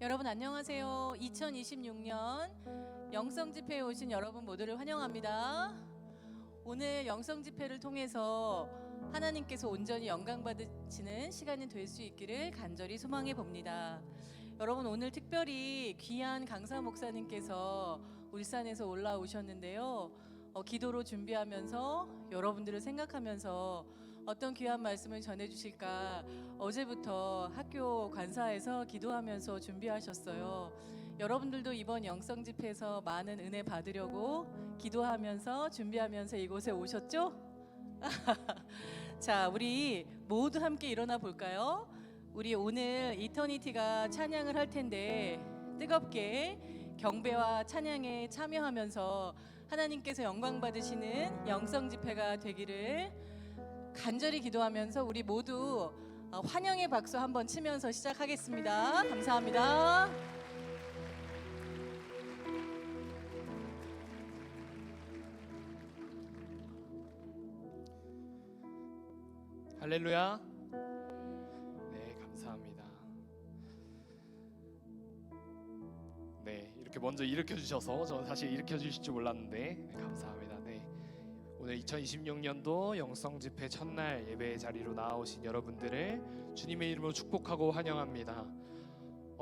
여러분 안녕하세요. 2026년 영성 집회에 오신 여러분 모두를 환영합니다. 오늘 영성 집회를 통해서 하나님께서 온전히 영광 받으시는 시간이 될 수 있기를 간절히 소망해 봅니다. 여러분 오늘 특별히 귀한 강사 목사님께서 울산에서 올라오셨는데요. 기도로 준비하면서 여러분들을 생각하면서 어떤 귀한 말씀을 전해주실까 어제부터 학교 관사에서 기도하면서 준비하셨어요. 여러분들도 이번 영성 집회에서 많은 은혜 받으려고 기도하면서 준비하면서 이곳에 오셨죠? 자, 우리 모두 함께 일어나 볼까요? 우리 오늘 이터니티가 찬양을 할 텐데 뜨겁게 경배와 찬양에 참여하면서 하나님께서 영광 받으시는 영성 집회가 되기를 간절히 기도하면서 우리 모두 환영의 박수 한번 치면서 시작하겠습니다. 감사합니다. 할렐루야. 네, 감사합니다. 네, 이렇게 먼저 일으켜 주셔서 저는 사실 일으켜 주실 줄 몰랐는데 감사합니다. 네, 오늘 2026년도 영성 집회 첫날 예배의 자리로 나오신 여러분들을 주님의 이름으로 축복하고 환영합니다.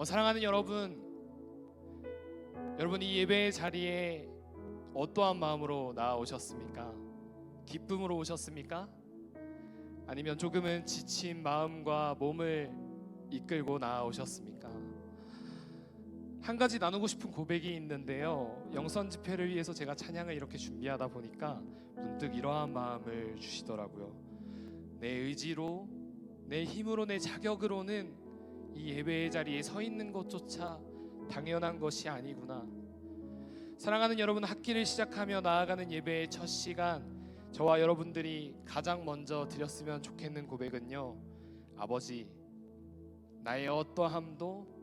사랑하는 여러분, 이 예배의 자리에 어떠한 마음으로 나오셨습니까? 기쁨으로 오셨습니까? 아니면 조금은 지친 마음과 몸을 이끌고 나오셨습니까? 한 가지 나누고 싶은 고백이 있는데요, 영성 집회를 위해서 제가 찬양을 이렇게 준비하다 보니까 문득 이러한 마음을 주시더라고요. 내 의지로, 내 힘으로, 내 자격으로는 이 예배의 자리에 서 있는 것조차 당연한 것이 아니구나. 사랑하는 여러분, 학기를 시작하며 나아가는 예배의 첫 시간, 저와 여러분들이 가장 먼저 드렸으면 좋겠는 고백은요, 아버지, 나의 어떠함도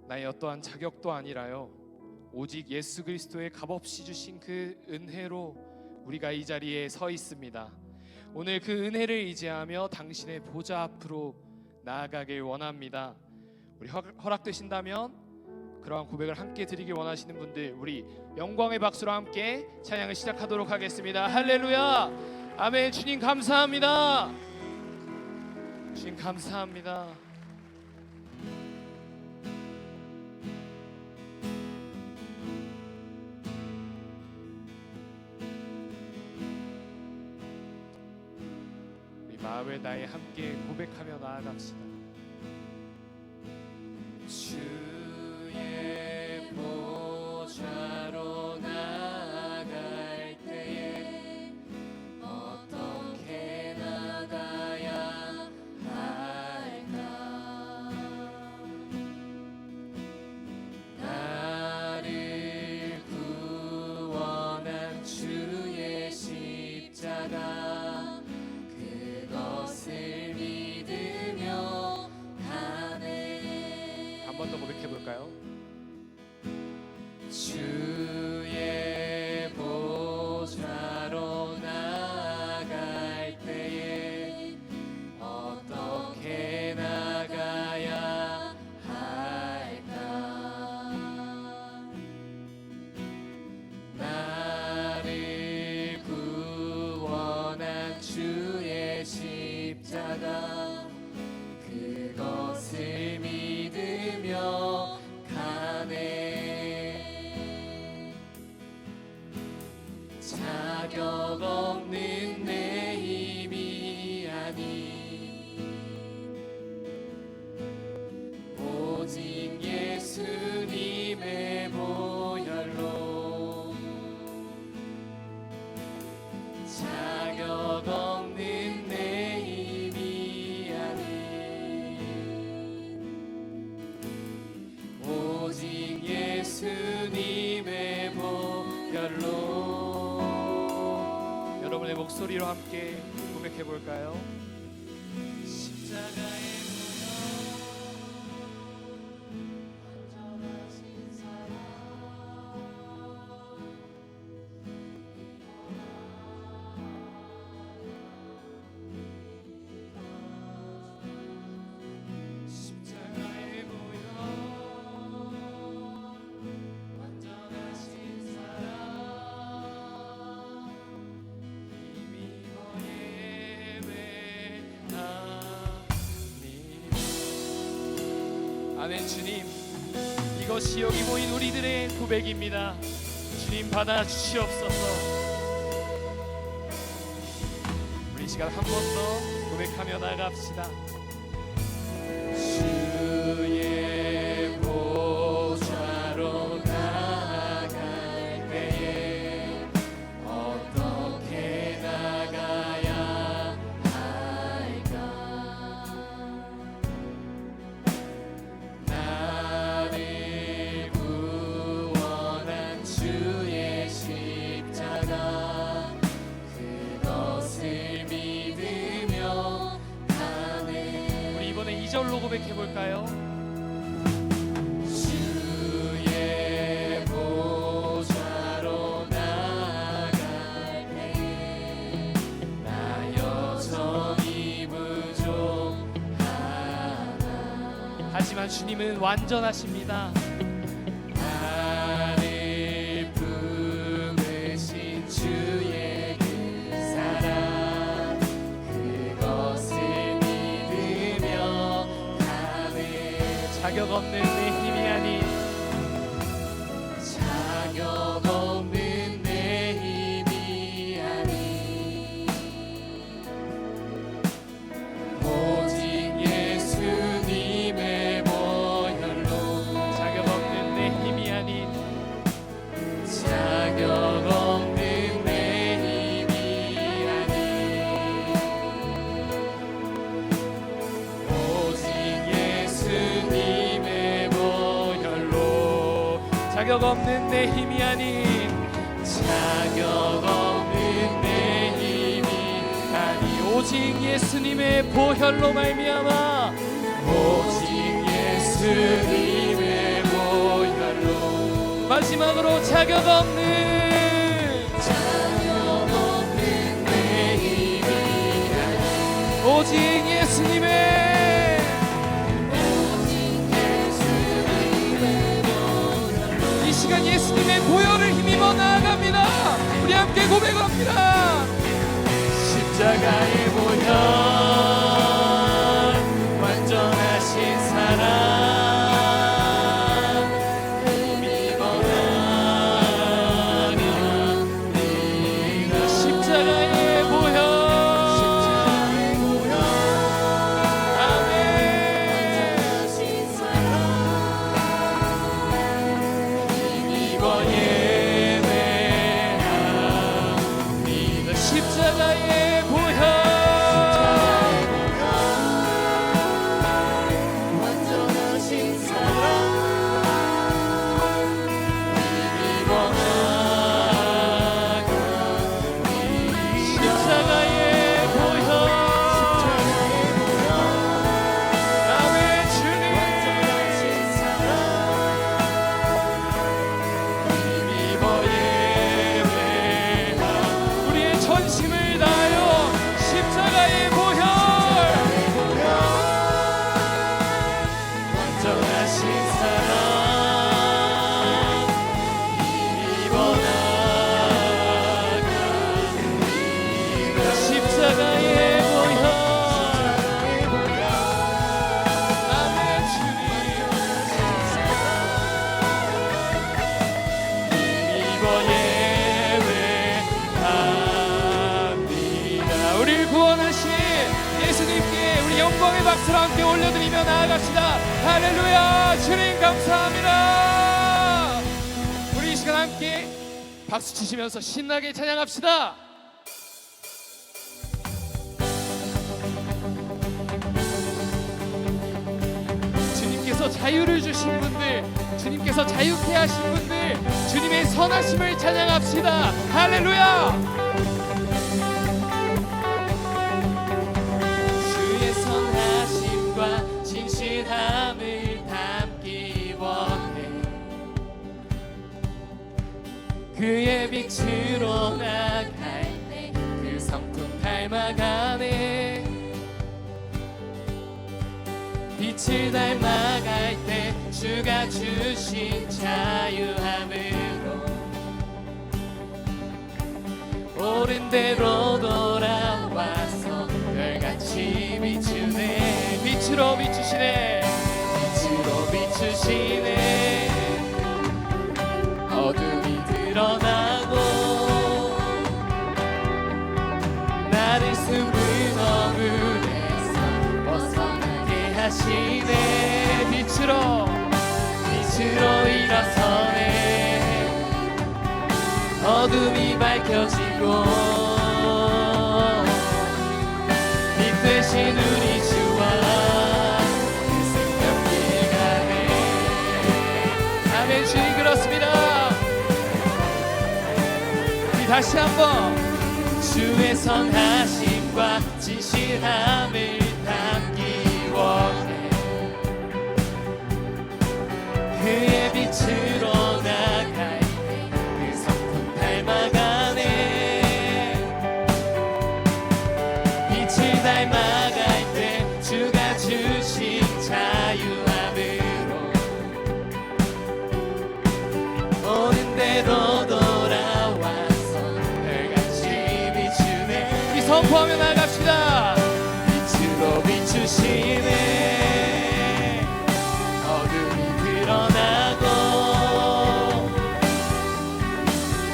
나의 어떠한 자격도 아니라요, 오직 예수 그리스도의 값없이 주신 그 은혜로 우리가 이 자리에 서 있습니다. 오늘 그 은혜를 의지하며 당신의 보좌 앞으로 나아가길 원합니다. 우리 허락되신다면 그러한 고백을 함께 드리길 원하시는 분들, 우리 영광의 박수로 함께 찬양을 시작하도록 하겠습니다. 할렐루야. 아멘. 주님 감사합니다. 주님 감사합니다. 우리 마음을 다해 함께 고백하며 나아갑시다. 주의 보좌로 나아갈 때에 어떻게 나가야 할까? 나를 구원한 주의 십자가, 그것을 믿으며 가네. 한 번 더 고백해 볼까요? 주의 보좌로 나아갈 때에 어떻게 나가야 할까? 나를 구원한 주의 십자가, 그것을 믿으며 가네. 자격 없는 내 힘이 아닌 오직 예수님의 보혈로, 자격 없는 내 힘이 아닌 오직 예수님의 보혈로. 여러분의 목소리로 함께 고백해 볼까요? 십자가에 완전하신 사랑, 십자가에 모여 아멘. 주님, 이것이 여기 모인 우리들의 고백입니다. 주님 받아주시옵소서. 우리 이 시간 한 번 더 고백하며 나아갑시다. 주의 보좌로 나아갈 때에 어떻게 나가야 할까? 나를 구원한 주의 십자가 그것을 믿으며 가네. 우리 이번에 2절로 고백해 볼까요? 주의 보좌로 나아갈 때 나 여전히 부족하다. 하지만 주님은 완전하십니다. 나를 품으신 주의 그 사랑 그것을 믿으며 가네. 자격 없는 내 힘이 아닌 자격 없는 내 힘이 아닌 오직 예수님의 보혈로 자격 없는 내 힘이 아닌 자격 없는 내 힘이 아닌 오직 예수님의 보혈로 자격 없는 내 힘이 아닌 자격 없는 내 힘이 아닌 오직 예수님의 보혈로 말미암아 오직 예수님의 보혈로 마지막으로 자격 없는 내 힘이 아닌 오직 예수님의 이 시간 예수님의 보혈을 힘입어 나아갑니다. 우리 함께 고백합니다. 십자가의 보혈 완전하신 사랑 힘입어 나아갑니다. 십자가의 보혈 아멘. 힘입어 예배합니다. 십자가의 보혈 완전하신 사랑 힘입어 나아갑니다. 십자가의 보혈 아멘. 주님 힘입어 예배하 우리의 전심을 다하여 십자가의 보혈 완전하신 사랑 힘입어 나아갑니다. 십자가의 보혈 아멘. 주님 힘입어 예배합니다. 우리를 구원하신 예수님께 우리 영광의 박수를 함께 올려드리며 나아갑시다. 할렐루야. 주님 감사합니다. 우리 이 시간 함께 박수 치시면서 신나게 찬양합시다. 주님께서 자유를 주신 분들, 주님께서 자유케 하신 분들, 주님의 선하심을 찬양합시다. 할렐루야. 주의 선하심과 진실함을 담기 원해 그의 빛으로 나갈 때 그 성품 닮아가네 빛을 닮아갈 때 주가 주신 자유함으로 옳은 대로 돌아와서 별같이 비추네 빛으로 비추시네 빛으로 비추시네. 어둠이 드러나고 나를 숨은 어둠에서 벗어나게 하시네. 빛으로 일어서네. 어둠이 밝혀지고 빛 되신 우리 주와 그 생명길 가네. 아멘. 주님 그렇습니다. 우리 다시 한번 주의 선하심과 진실함을 담기 원해. 그의 빛으로 나갈 때 그 성품 닮아가네. 빛을 닮아갈 때 주가 주신 자유함으로 오는 대로 돌아와서 별같이 비추네. 우리 선포하며 나갑시다. 빛으로 비추시네. 드러나고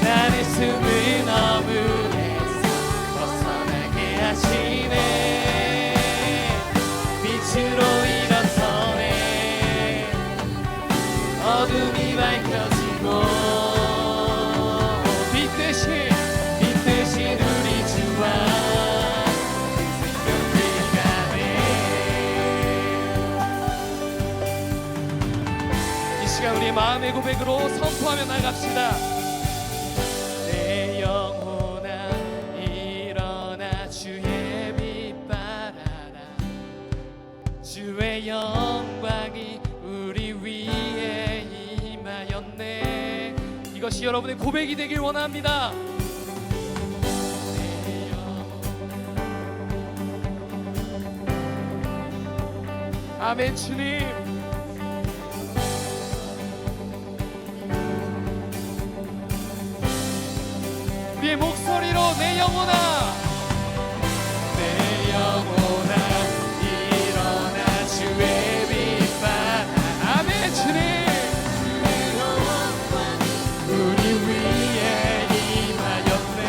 나를 숨은 어둠에서 벗어나게 하시네. 빛으로 일어서네. 어둠이 밝혀지고 빛 되신 우리 주와 그 생명길 가네. 우리 마음의 고백으로 선포하며 나갑시다. 내 영혼아 일어나 주의 빛 발하라. 주의 영광이 우리 위에 임하였네. 이것이 여러분의 고백이 되길 원합니다. 아멘. 주님 우리의 목소리로 내 영혼아 일어나 주의 빛 발하라. 아멘. 주님 우리 위에 임하였네.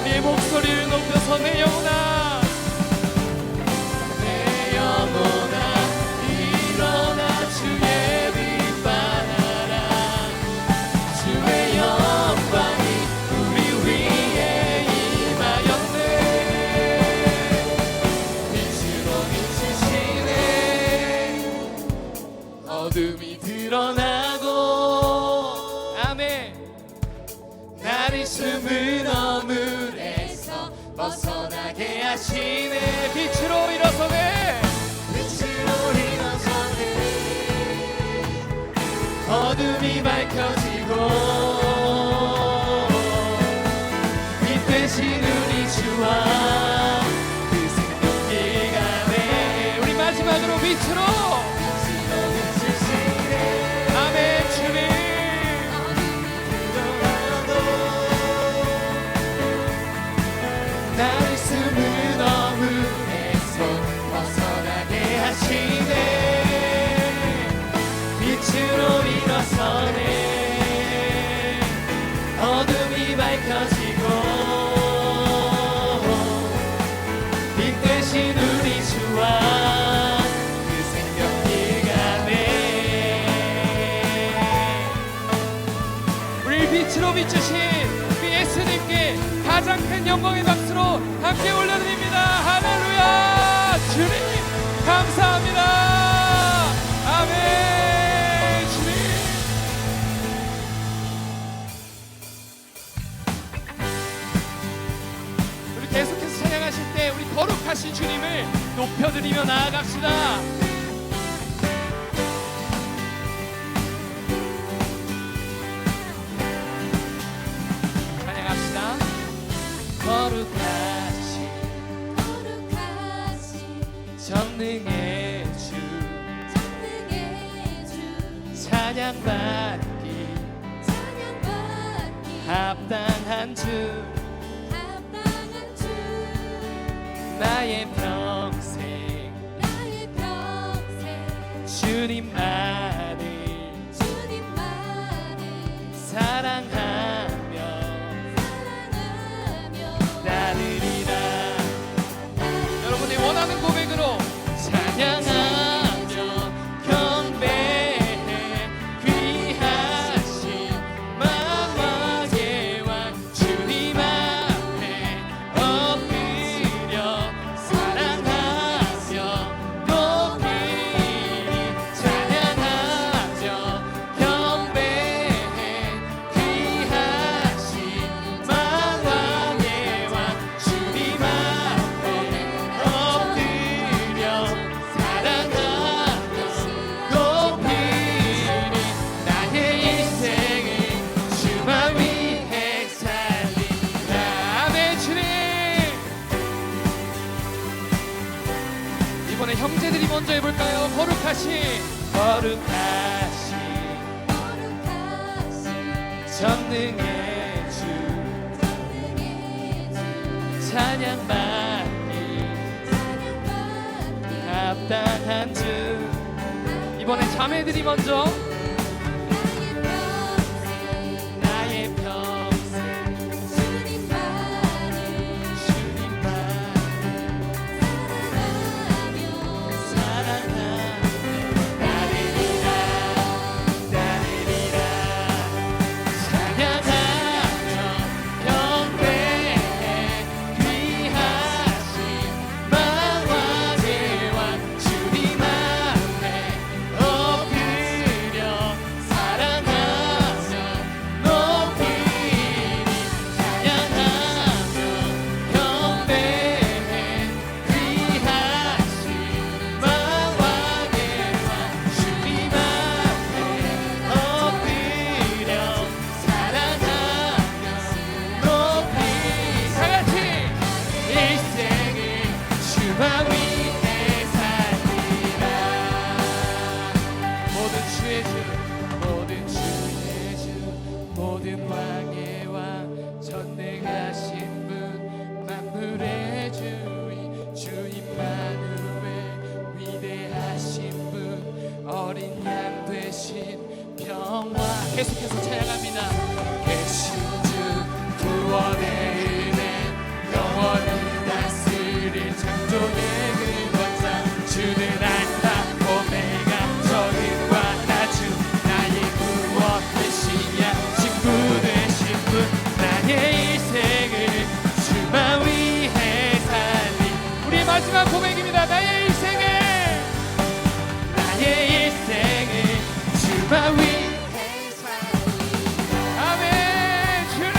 우리의 목소리를 높여서 내 영혼아 일어나 주의 빛 발하라. 주의 영광이 우리 위에 임하였네. 빛으로 비추시네. 어둠이 드러나고 아멘. 나를 숨은 어물에서 벗어나게 하시네. 빛으로 일어서네. 어둠이 밝혀지고 빛 되신 우리 주와 그 생명길 가네. 우리 마지막으로 빛으로 비추시네. 아멘. 주님 나를 숨은 어둠에서 벗어나게 하시네. 빛으로 일어서네. 어둠이 밝혀지고 빛 되신 우리 주와 그 생명길 가네. 우리 빛으로 비추신 우리 예수님께 가장 큰 영광의 박수로 함께 올려드립니다. 할렐루야. 주님 감사합니다. 아멘. 계속해서 찬양하실 때 우리 거룩하신 주님을 높여드리며 나아갑시다. 찬양합시다. 거룩하신 전능의 주 찬양받기 합당한 주 나의 평생 주님만을 이번에 형제들이 먼저 해볼까요? 거룩하신 전능의 주 찬양받기 합당한 주. 이번에 자매들이 먼저 나의 평생 모든 왕의 왕 전능하신 분 만물의 주인 주 임마누엘 위대하신 분 어린 양 되신 평화. 계속해서 찬양합니다. 계신 주 구원의 은혜 영원히 다스릴 창조의 그 권장 주는 알파 오메가 저음과 낮음 나의 구원 되신 양 친구 되신 분 나의 일생을 주만 위해 살리. 우리의 마지막 고백입니다. 나의 일생을 주만 위해 살리. 아멘. 주님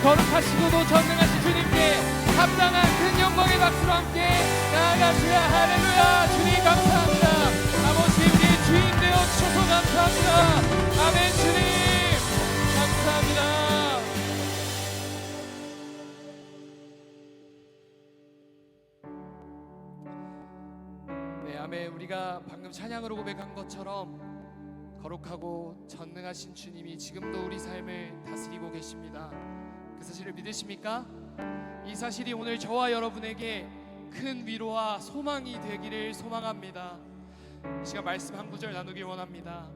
거룩하시고도 전능하신 주님께 합당한 큰 영광의 박수로 함께 나아가시라. 할렐루야. 주님 감사합니다. 아버지 우리의 주인 되어주셔서 감사합니다. 아멘. 주님 감사합니다. 네, 아멘. 우리가 방금 찬양으로 고백한 것처럼 거룩하고 전능하신 주님이 지금도 우리 삶을 다스리고 계십니다. 그 사실을 믿으십니까? 이 사실이 오늘 저와 여러분에게 큰 위로와 소망이 되기를 소망합니다. 이 시간 말씀 한 구절 나누길 원합니다.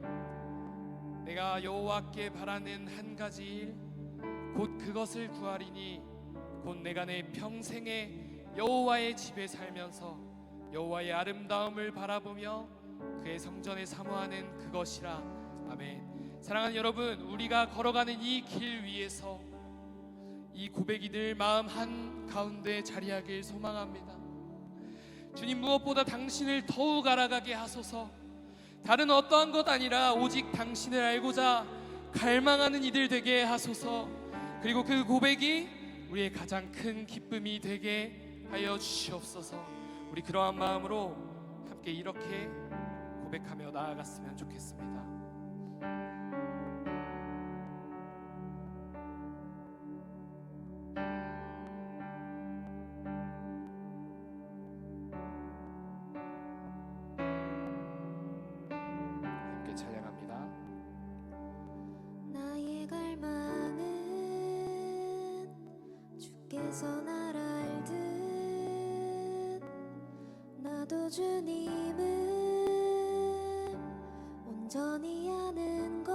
내가 여호와께 바라는 한 가지 일 곧 그것을 구하리니 곧 내가 내 평생에 여호와의 집에 살면서 여호와의 아름다움을 바라보며 그의 성전에 사모하는 그것이라. 아멘. 사랑하는 여러분, 우리가 걸어가는 이 길 위에서 이 고백이 늘 마음 한가운데 자리하길 소망합니다. 주님, 무엇보다 당신을 더욱 알아가게 하소서. 다른 어떠한 것 아니라 오직 당신을 알고자 갈망하는 이들 되게 하소서. 그리고 그 고백이 우리의 가장 큰 기쁨이 되게 하여 주시옵소서. 우리 그러한 마음으로 함께 이렇게 고백하며 나아갔으면 좋겠습니다. 함께 찬양합니다. 나의 갈망은 주께서 날 알듯 나도 주님을 온전히 아는 것.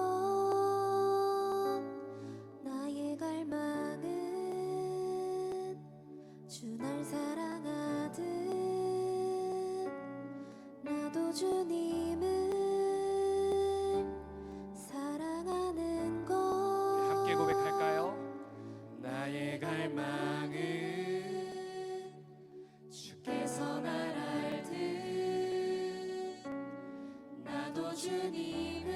나의 갈망은 주 날 사랑하듯 나도 주님을 사랑하는 것. 함께 고백할까요? 나의 갈망은 주께서 날 알듯 나도 주님을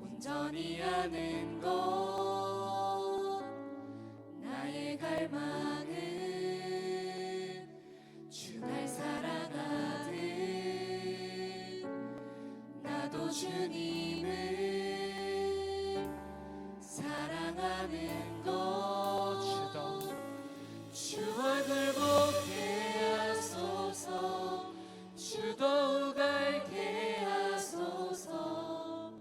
온전히 아는 것. 나의 갈망은 주 날 사랑하듯 나도 나도 주님을 사랑하는 것 주 얼굴 보게 하소서 주 더욱 알게 하소서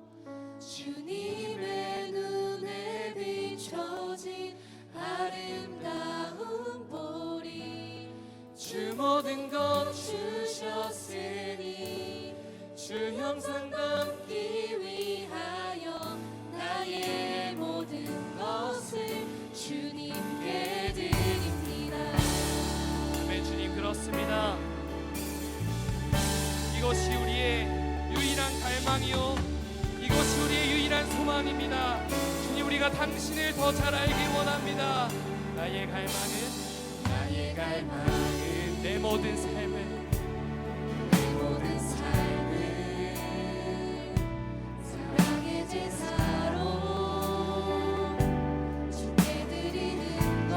주님의 눈에 비춰진 아름다운 보리 주 모든 것 주셨으니 주 형상 담기 위하여 나의 모든 것을 주님께 드립니다. 아멘. 주님, 그렇습니다. 이것이 우리의 유일한 갈망이요 이것이 우리의 유일한 소망입니다. 주님, 우리가 당신을 더 잘 알기 원합니다. 나의 갈망은 내 모든 삶을 사랑의 제사로 주께 드리는 것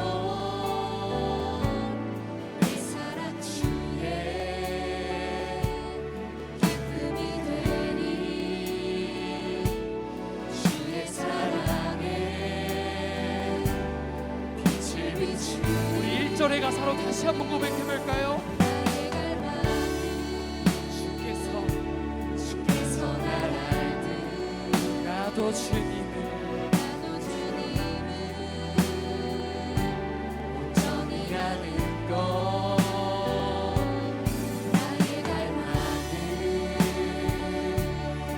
내 사랑 주의 기쁨이 되니 주의 사랑에 빛을 비추니 우리 1절의 가사로 다시 한번 고백해볼까요? 나의 갈망은 주께서 나를 듯 나도 주님을 나도 주님을 온전히 아는 것 나의 갈망은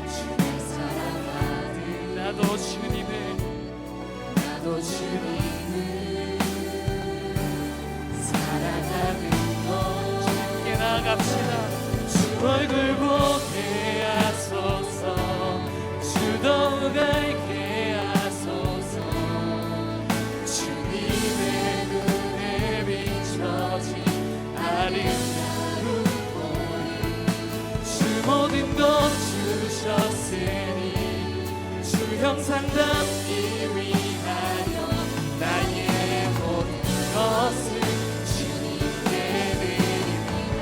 주를 사랑하는 나도 주님을 사랑하는 것 함께 나아갑시다. 주 얼굴 보게 하소서 주 더욱 알게 하소서 주님의 눈에 비춰진 아름다운 보리 주 모든 것 주셨으니 주 형상 담기 위하여 나의 모든 것을 주님께 드립니다.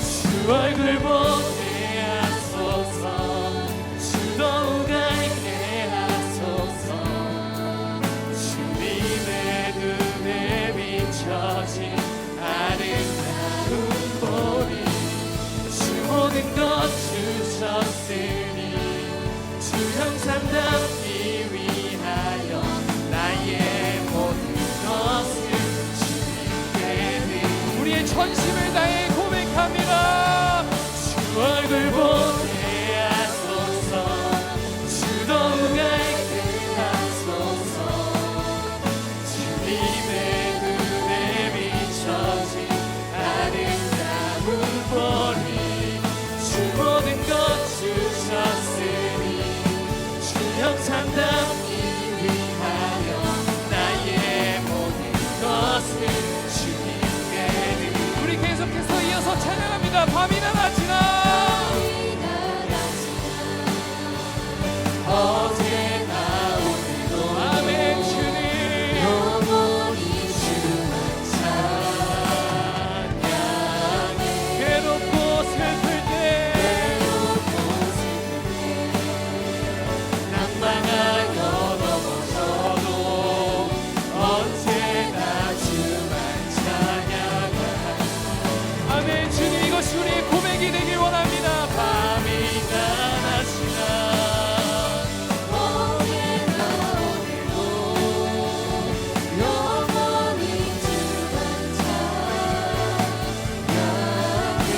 주 얼굴 보게 하소서 주 더욱 알게 하소서 주님의 눈에 비춰진 아름다운 보리 주 모든 것 주셨으니 주 형상 담기 위하여 나의 모든 것을 주님께 드립니다. 우리의 전심을 다해 고백합니다. 주 얼굴 보게 하소서 주 더욱 알게 하소서 주님의 눈에 비춰진 아름다운 보리 주 모든 것 주셨으니 주 형상 담기 위하여 나의 모든 것을 주님께 드립니다. 우리 계속해서 이어서 찬양합니다. 밤이나 낮이나 어제나 오늘도 아멘. 주님 영원히 주만 찬양해 괴롭고 슬플 때 낭만하여 넘어져도 언제나 주만 찬양하리 아멘. 주님, 이것이 우리의 고백이 되길 원합니다. 밤이나 낮이나 어제나 오늘도 영원히 주만 찬양해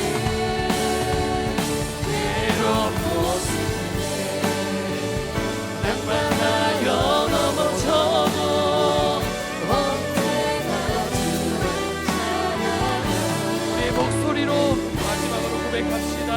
괴롭고 슬플 낭만하여 넘어져도 언제나 주만 찬양해 우리의 목소리로 마지막으로 고백합시다.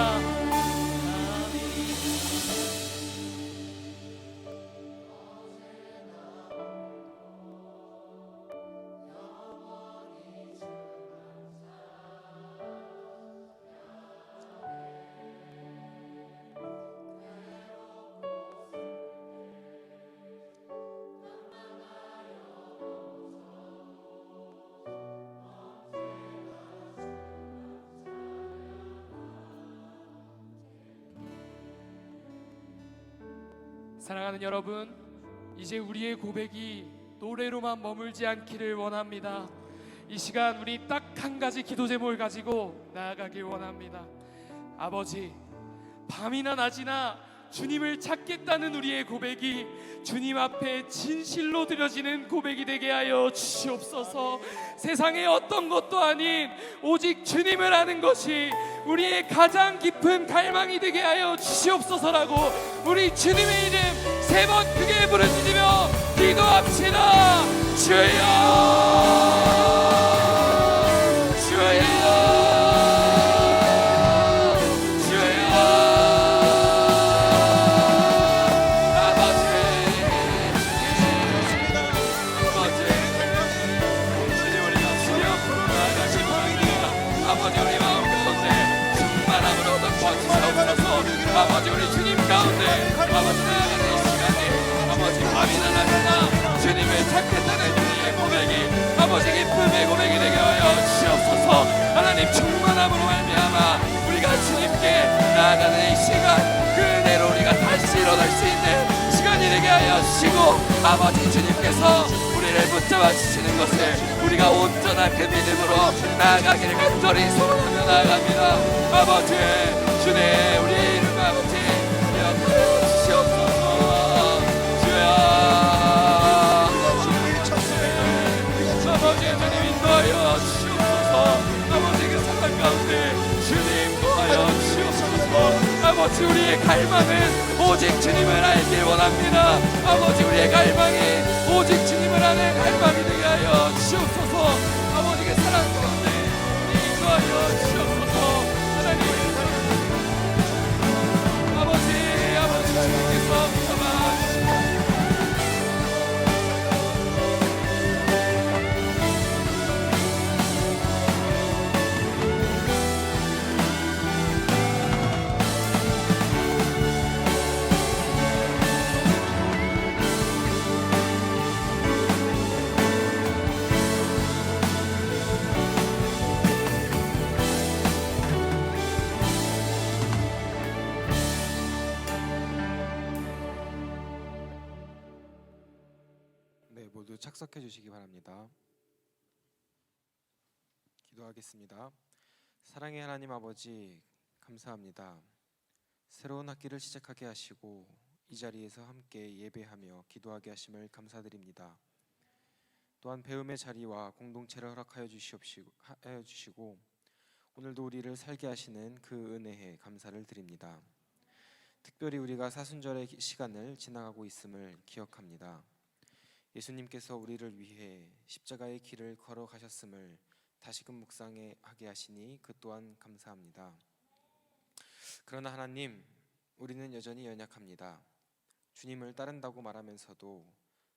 사랑하는 여러분, 이제 우리의 고백이 노래로만 머물지 않기를 원합니다. 이 시간 우리 딱 한 가지 기도 제목을 가지고 나아가길 원합니다. 아버지, 밤이나 낮이나 주님을 찾겠다는 우리의 고백이 주님 앞에 진실로 드려지는 고백이 되게 하여 주시옵소서. 세상의 어떤 것도 아닌 오직 주님을 아는 것이 우리의 가장 깊은 갈망이 되게 하여 주시옵소서라고 우리 주님의 이름 세 번 크게 부르짖으며 기도합시다. 주여, 아버지, 우리 주님 가운데 아버지 나아가는 이 시간에 아버지 밤이나 낮이나 주님을 찾겠다는 우리의 고백이 아버지 기쁨의 고백이 되게 하여 주시옵소서. 하나님 충만함으로 말미암아 우리가 주님께 나아가는 이 시간 그대로 우리가 다시 일어날 수 있는 시간이 되게 하여 주시고 아버지 주님께서 우리를 붙잡아 주시는 것을 우리가 온전한 그 믿음으로 나아가기를 간절히 소원하며 나아갑니다. 아버지 주님 우리 이름 아버지 기억하여 주시옵소서. 주여, 아버지 주님 인도하여 주시옵소서. 아버지 그 상황 가운데 주님 인도하여 주시옵소서. 아버지 우리의 갈망은 오직 주님을 알길 원합니다. 아버지 우리의 갈망이 오직 주님을 아는 갈망이 되게 하여 주시옵소서. 아버지 그 사랑 가운데 우리 인도하여 주시옵소서. 하나님 아버지 주님께서 붙잡아 주시옵소서. 네, 모두 착석해 주시기 바랍니다. 기도하겠습니다. 사랑의 하나님 아버지, 감사합니다. 새로운 학기를 시작하게 하시고 이 자리에서 함께 예배하며 기도하게 하심을 감사드립니다. 또한 배움의 자리와 공동체를 허락하여 주시고 오늘도 우리를 살게 하시는 그 은혜에 감사를 드립니다. 특별히 우리가 사순절의 시간을 지나가고 있음을 기억합니다. 예수님께서 우리를 위해 십자가의 길을 걸어가셨음을 다시금 묵상하게 하시니 그 또한 감사합니다. 그러나 하나님, 우리는 여전히 연약합니다. 주님을 따른다고 말하면서도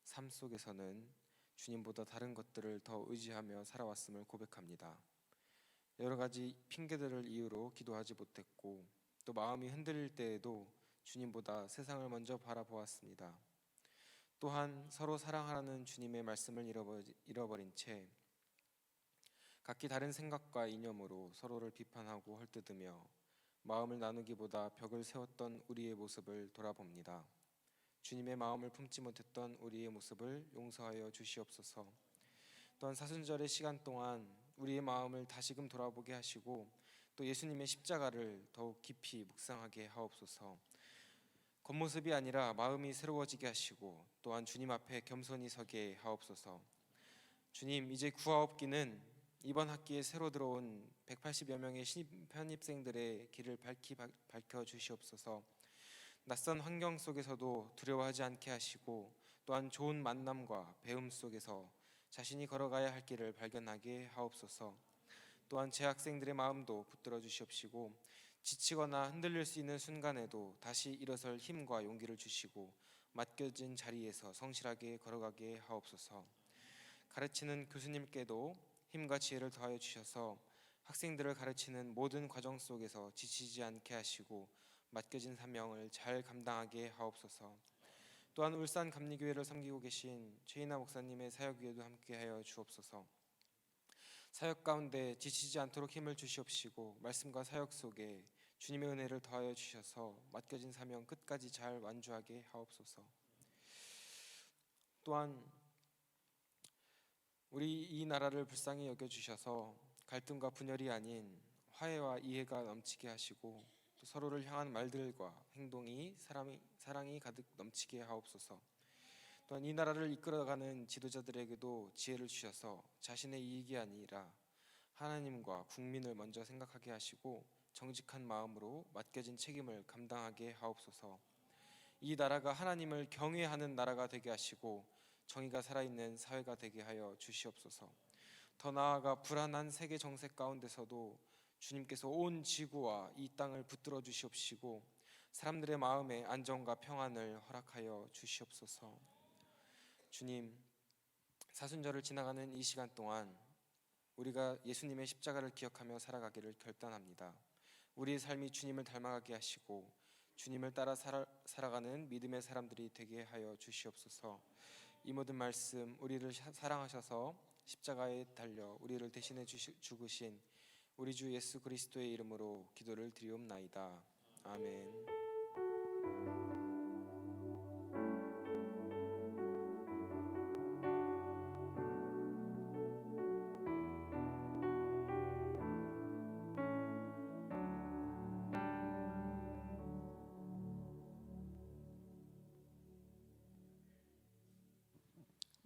삶 속에서는 주님보다 다른 것들을 더 의지하며 살아왔음을 고백합니다. 여러 가지 핑계들을 이유로 기도하지 못했고 또 마음이 흔들릴 때에도 주님보다 세상을 먼저 바라보았습니다. 또한 서로 사랑하라는 주님의 말씀을 잃어버린 채 각기 다른 생각과 이념으로 서로를 비판하고 헐뜯으며 마음을 나누기보다 벽을 세웠던 우리의 모습을 돌아봅니다. 주님의 마음을 품지 못했던 우리의 모습을 용서하여 주시옵소서. 또한 사순절의 시간 동안 우리의 마음을 다시금 돌아보게 하시고 또 예수님의 십자가를 더욱 깊이 묵상하게 하옵소서. 겉모습이 아니라 마음이 새로워지게 하시고 또한 주님 앞에 겸손히 서게 하옵소서. 주님, 이제 구하옵기는 이번 학기에 새로 들어온 180여 명의 신입 편입생들의 길을 밝혀 주시옵소서. 낯선 환경 속에서도 두려워하지 않게 하시고 또한 좋은 만남과 배움 속에서 자신이 걸어가야 할 길을 발견하게 하옵소서. 또한 재학생들의 마음도 붙들어 주시옵시고 지치거나 흔들릴 수 있는 순간에도 다시 일어설 힘과 용기를 주시고 맡겨진 자리에서 성실하게 걸어가게 하옵소서. 가르치는 교수님께도 힘과 지혜를 더하여 주셔서 학생들을 가르치는 모든 과정 속에서 지치지 않게 하시고 맡겨진 사명을 잘 감당하게 하옵소서. 또한 울산 감리교회를 섬기고 계신 최인하 목사님의 사역 위에도 함께하여 주옵소서. 사역 가운데 지치지 않도록 힘을 주시옵시고 말씀과 사역 속에 주님의 은혜를 더하여 주셔서 맡겨진 사명 끝까지 잘 완주하게 하옵소서. 또한 우리 이 나라를 불쌍히 여겨주셔서 갈등과 분열이 아닌 화해와 이해가 넘치게 하시고 또 서로를 향한 말들과 행동이 사랑이 가득 넘치게 하옵소서. 또한 이 나라를 이끌어가는 지도자들에게도 지혜를 주셔서 자신의 이익이 아니라 하나님과 국민을 먼저 생각하게 하시고 정직한 마음으로 맡겨진 책임을 감당하게 하옵소서. 이 나라가 하나님을 경외하는 나라가 되게 하시고 정의가 살아있는 사회가 되게 하여 주시옵소서. 더 나아가 불안한 세계 정세 가운데서도 주님께서 온 지구와 이 땅을 붙들어 주시옵시고 사람들의 마음에 안정과 평안을 허락하여 주시옵소서. 주님, 사순절을 지나가는 이 시간 동안 우리가 예수님의 십자가를 기억하며 살아가기를 결단합니다. 우리의 삶이 주님을 닮아가게 하시고 주님을 따라 살아가는 믿음의 사람들이 되게 하여 주시옵소서. 이 모든 말씀 우리를 사랑하셔서 십자가에 달려 우리를 대신해 죽으신 우리 주 예수 그리스도의 이름으로 기도를 드리옵나이다. 아멘.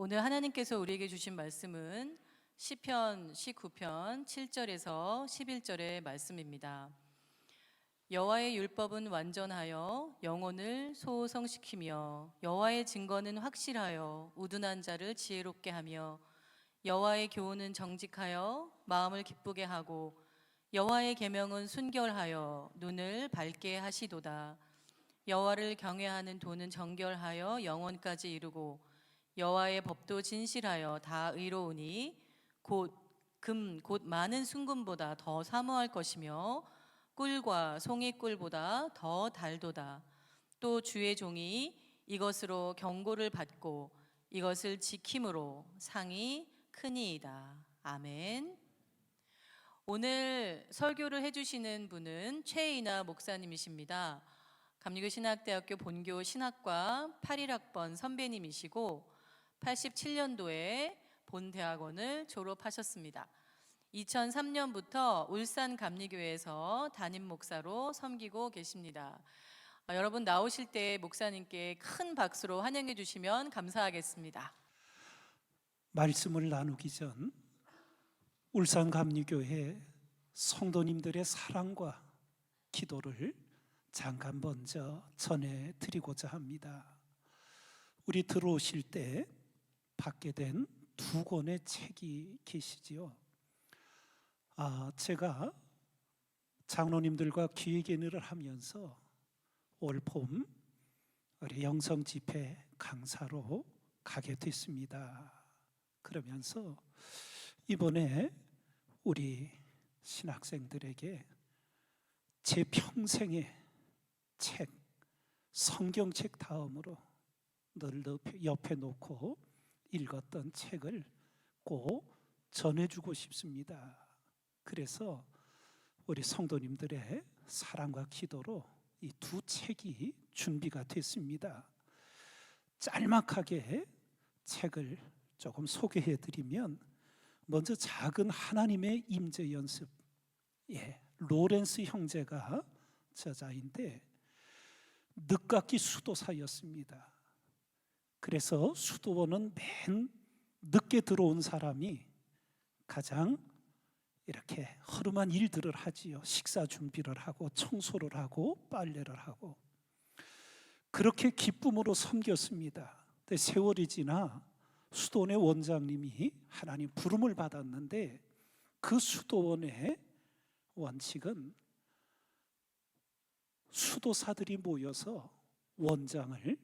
오늘 하나님께서 우리에게 주신 말씀은 시편 19편 7절에서 11절의 말씀입니다. 여호와의 율법은 완전하여 영혼을 소성시키며 여호와의 증거는 확실하여 우둔한 자를 지혜롭게 하며 여호와의 교훈은 정직하여 마음을 기쁘게 하고 여호와의 계명은 순결하여 눈을 밝게 하시도다. 여호와를 경외하는 도는 정결하여 영원까지 이루고 여호와의 법도 진실하여 다 의로우니 곧 많은 순금보다 더 사모할 것이며 꿀과 송이꿀보다 더 달도다. 또 주의 종이 이것으로 경고를 받고 이것을 지킴으로 상이 크니이다. 아멘. 오늘 설교를 해주시는 분은 최이나 목사님이십니다. 감리교 신학대학교 본교 신학과 81학번 선배님이시고 87년도에 본대학원을 졸업하셨습니다. 2003년부터 울산 감리교회에서 담임 목사로 섬기고 계십니다. 여러분 나오실 때 목사님께 큰 박수로 환영해 주시면 감사하겠습니다. 말씀을 나누기 전 울산 감리교회 성도님들의 사랑과 기도를 잠깐 먼저 전해드리고자 합니다. 우리 들어오실 때 받게 된 두 권의 책이 계시지요. 제가 장로님들과 기획인을 하면서 올 봄 우리 영성 집회 강사로 가게 됐습니다. 그러면서 이번에 우리 신학생들에게 제 평생의 책, 성경책 다음으로 늘 옆에 놓고 읽었던 책을 꼭 전해주고 싶습니다. 그래서 우리 성도님들의 사랑과 기도로 이 두 책이 준비가 됐습니다. 짤막하게 책을 조금 소개해드리면 먼저 작은 하나님의 임재 연습, 로렌스 형제가 저자인데 늦깎이 수도사였습니다. 그래서 수도원은 맨 늦게 들어온 사람이 가장 이렇게 허름한 일들을 하지요. 식사 준비를 하고 청소를 하고 빨래를 하고 그렇게 기쁨으로 섬겼습니다. 근데 세월이 지나 수도원의 원장님이 하나님 부름을 받았는데 그 수도원의 원칙은 수도사들이 모여서 원장을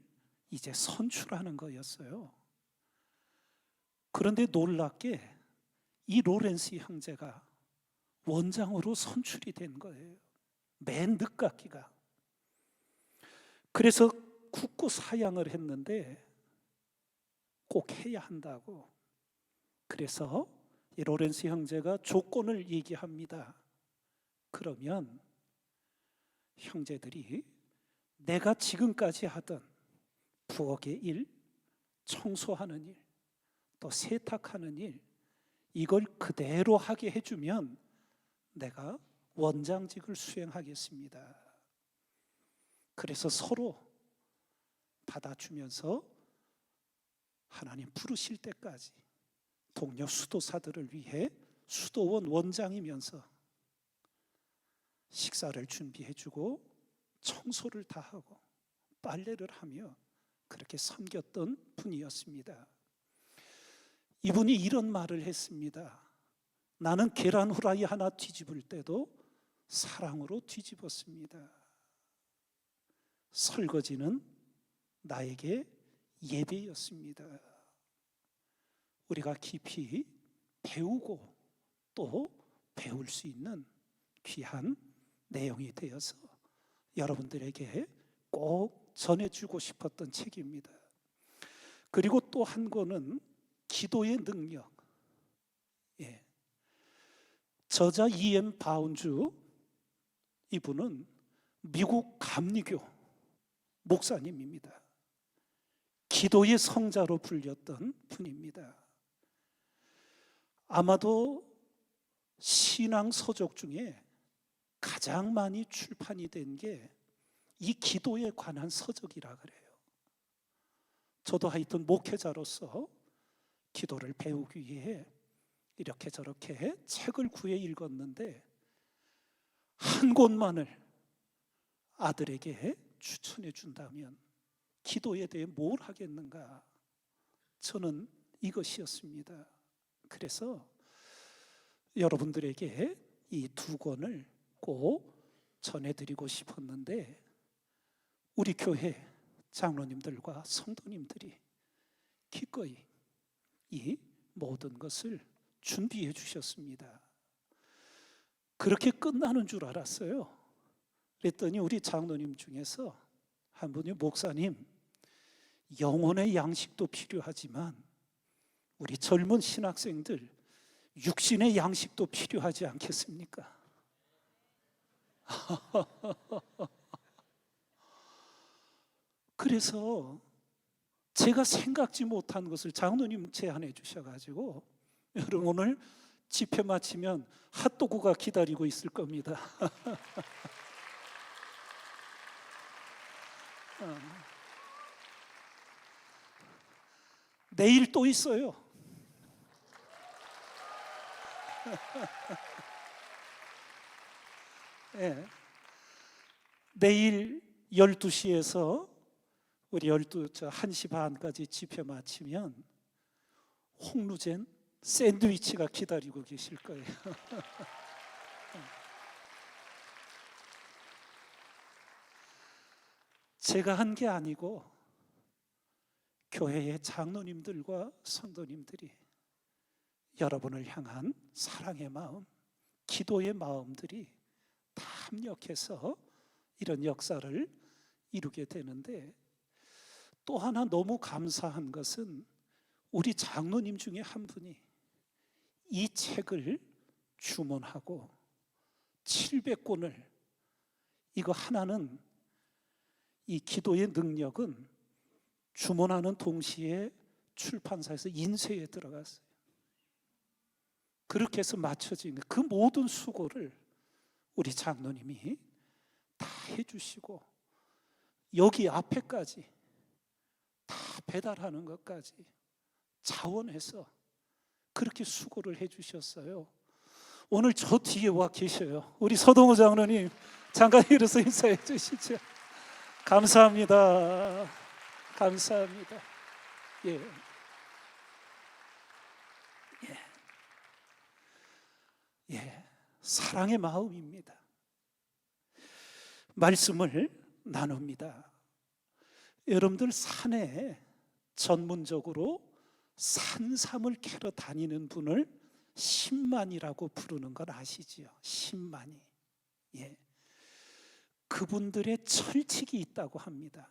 이제 선출하는 거였어요. 그런데 놀랍게 이 로렌스 형제가 원장으로 선출이 된 거예요. 맨 늦깎이가. 그래서 굳고 사양을 했는데 꼭 해야 한다고. 그래서 이 로렌스 형제가 조건을 얘기합니다. 그러면 형제들이 내가 지금까지 하던 부엌의 일, 청소하는 일, 또 세탁하는 일, 이걸 그대로 하게 해주면 내가 원장직을 수행하겠습니다. 그래서 서로 받아주면서 하나님 부르실 때까지 동료 수도사들을 위해 수도원 원장이면서 식사를 준비해주고 청소를 다 하고 빨래를 하며 그렇게 섬겼던 분이었습니다. 이분이 이런 말을 했습니다. 나는 계란 후라이 하나 뒤집을 때도 사랑으로 뒤집었습니다. 설거지는 나에게 예배였습니다. 우리가 깊이 배우고 또 배울 수 있는 귀한 내용이 되어서 여러분들에게 꼭 전해주고 싶었던 책입니다. 그리고 또 한 권은 기도의 능력. 저자 E.M. 바운주, 이분은 미국 감리교 목사님입니다. 기도의 성자로 불렸던 분입니다. 아마도 신앙 서적 중에 가장 많이 출판이 된 게 이 기도에 관한 서적이라 그래요. 저도 하여튼 목회자로서 기도를 배우기 위해 이렇게 저렇게 책을 구해 읽었는데 한 권만을 아들에게 추천해 준다면 기도에 대해 뭘 하겠는가? 저는 이것이었습니다. 그래서 여러분들에게 이 두 권을 꼭 전해드리고 싶었는데 우리 교회 장로님들과 성도님들이 기꺼이 이 모든 것을 준비해 주셨습니다. 그렇게 끝나는 줄 알았어요. 그랬더니 우리 장로님 중에서 한 분이 목사님, 영혼의 양식도 필요하지만 우리 젊은 신학생들 육신의 양식도 필요하지 않겠습니까? 그래서 제가 생각지 못한 것을 장로님 제안해 주셔가지고 여러분 오늘 집회 마치면 핫도그가 기다리고 있을 겁니다. 내일 또 있어요. 네. 내일 12시에서 우리 1시 반까지 집회 마치면 홍루젠 샌드위치가 기다리고 계실 거예요. 제가 한 게 아니고 교회의 장로님들과 성도님들이 여러분을 향한 사랑의 마음, 기도의 마음들이 다 합력해서 이런 역사를 이루게 되는데 또 하나 너무 감사한 것은 우리 장로님 중에 한 분이 이 책을 주문하고 700권을 이거 하나는 이 기도의 능력은 주문하는 동시에 출판사에서 인쇄에 들어갔어요. 그렇게 해서 맞춰진 그 모든 수고를 우리 장로님이 다 해주시고 여기 앞에까지 다 배달하는 것까지 자원해서 그렇게 수고를 해주셨어요. 오늘 저 뒤에 와 계셔요. 우리 서동호 장로님 잠깐 일어서 인사해 주시죠. 감사합니다. 감사합니다. 예. 사랑의 마음입니다. 말씀을 나눕니다. 여러분들 산에 전문적으로 산삼을 캐러 다니는 분을 신만이라고 부르는 건 아시지요? 신만이. 예. 그분들의 철칙이 있다고 합니다.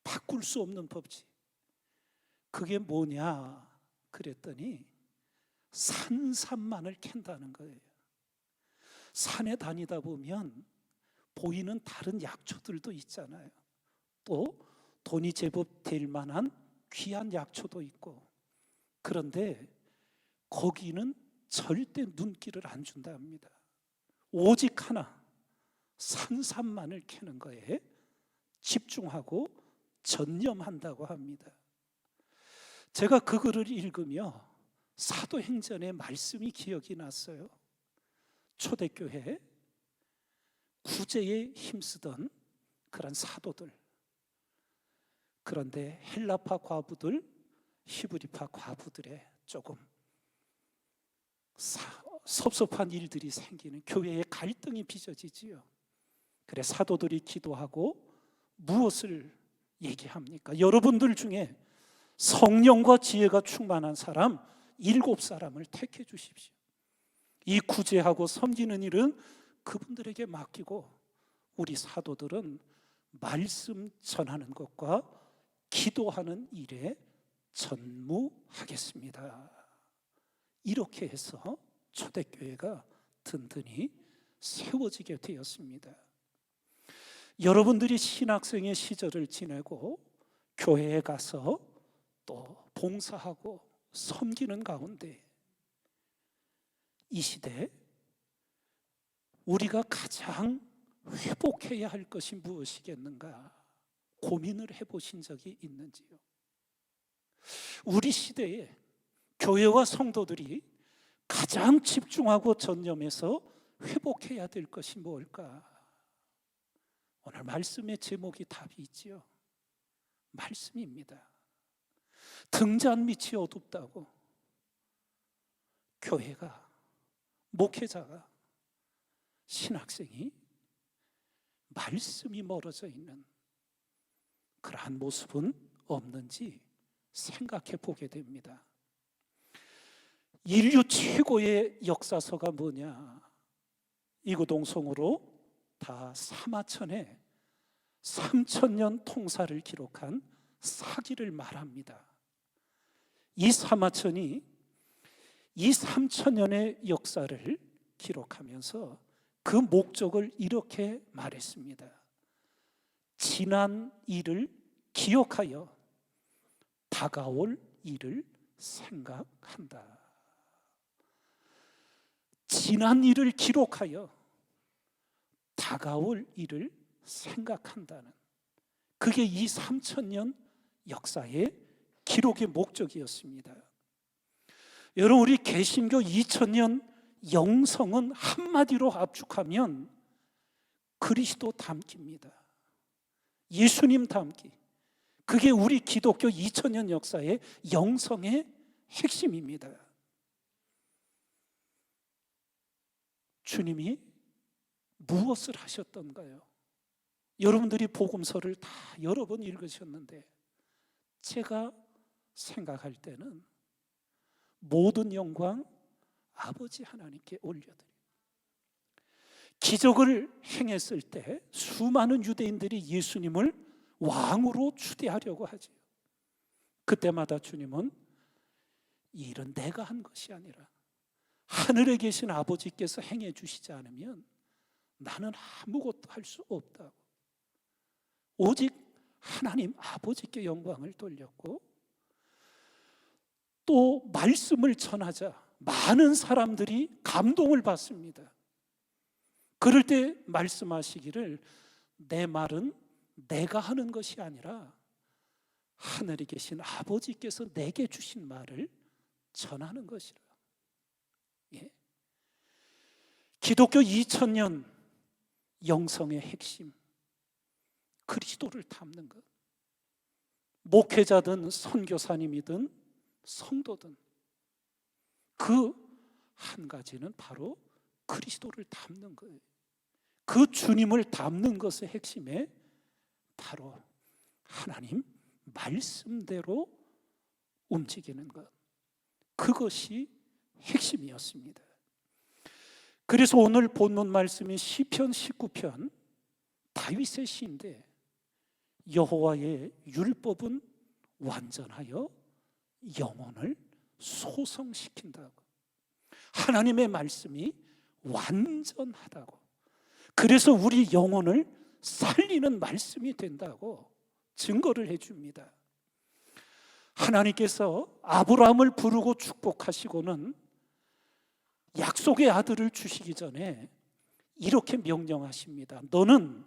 바꿀 수 없는 법칙. 그게 뭐냐 그랬더니 산삼만을 캔다는 거예요. 산에 다니다 보면 보이는 다른 약초들도 있잖아요. 또 돈이 제법 될 만한 귀한 약초도 있고. 그런데 거기는 절대 눈길을 안 준다 합니다. 오직 하나, 산삼만을 캐는 거에 집중하고 전념한다고 합니다. 제가 그 글을 읽으며 사도행전의 말씀이 기억이 났어요. 초대교회 구제에 힘쓰던 그런 사도들, 그런데 헬라파 과부들, 히브리파 과부들의 조금 섭섭한 일들이 생기는, 교회에 갈등이 빚어지지요. 그래 사도들이 기도하고 무엇을 얘기합니까? 여러분들 중에 성령과 지혜가 충만한 사람 7사람을 택해 주십시오. 이 구제하고 섬기는 일은 그분들에게 맡기고 우리 사도들은 말씀 전하는 것과 기도하는 일에 전무하겠습니다. 이렇게 해서 초대교회가 든든히 세워지게 되었습니다. 여러분들이 신학생의 시절을 지내고 교회에 가서 또 봉사하고 섬기는 가운데 이 시대 우리가 가장 회복해야 할 것이 무엇이겠는가 고민을 해보신 적이 있는지요? 우리 시대에 교회와 성도들이 가장 집중하고 전념해서 회복해야 될 것이 뭘까? 오늘 말씀의 제목이 답이 있지요. 말씀입니다. 등잔 밑이 어둡다고 교회가, 목회자가, 신학생이 말씀이 멀어져 있는 그러한 모습은 없는지 생각해 보게 됩니다. 인류 최고의 역사서가 뭐냐? 이구동성으로 다 사마천에 3000년 통사를 기록한 사기를 말합니다. 이 사마천이 이 3000년의 역사를 기록하면서 그 목적을 이렇게 말했습니다. 지난 일을 기억하여 다가올 일을 생각한다. 지난 일을 기록하여 다가올 일을 생각한다는, 그게 이 3000년 역사의 기록의 목적이었습니다. 여러분, 우리 개신교 2000년 영성은 한마디로 압축하면 그리스도 닮기입니다. 예수님 닮기. 그게 우리 기독교 2000년 역사의 영성의 핵심입니다. 주님이 무엇을 하셨던가요? 여러분들이 복음서를 다 여러 번 읽으셨는데 제가 생각할 때는 모든 영광 아버지 하나님께 올려드려요. 기적을 행했을 때 수많은 유대인들이 예수님을 왕으로 추대하려고 하지요. 그때마다 주님은 이 일은 내가 한 것이 아니라 하늘에 계신 아버지께서 행해 주시지 않으면 나는 아무것도 할 수 없다고, 오직 하나님 아버지께 영광을 돌렸고, 또 말씀을 전하자 많은 사람들이 감동을 받습니다. 그럴 때 말씀하시기를 내 말은 내가 하는 것이 아니라 하늘에 계신 아버지께서 내게 주신 말을 전하는 것이라. 예. 기독교 2000년 영성의 핵심, 그리스도를 닮는 것. 목회자든 선교사님이든 성도든 그 한 가지는 바로 그리스도를 닮는 거예요. 그 주님을 닮는 것의 핵심에 바로 하나님 말씀대로 움직이는 것, 그것이 핵심이었습니다. 그래서 오늘 본문 말씀이 시편 19편 다윗의 시인데, 여호와의 율법은 완전하여 영혼을 소성시킨다고. 하나님의 말씀이 완전하다고. 그래서 우리 영혼을 살리는 말씀이 된다고 증거를 해줍니다. 하나님께서 아브라함을 부르고 축복하시고는 약속의 아들을 주시기 전에 이렇게 명령하십니다. 너는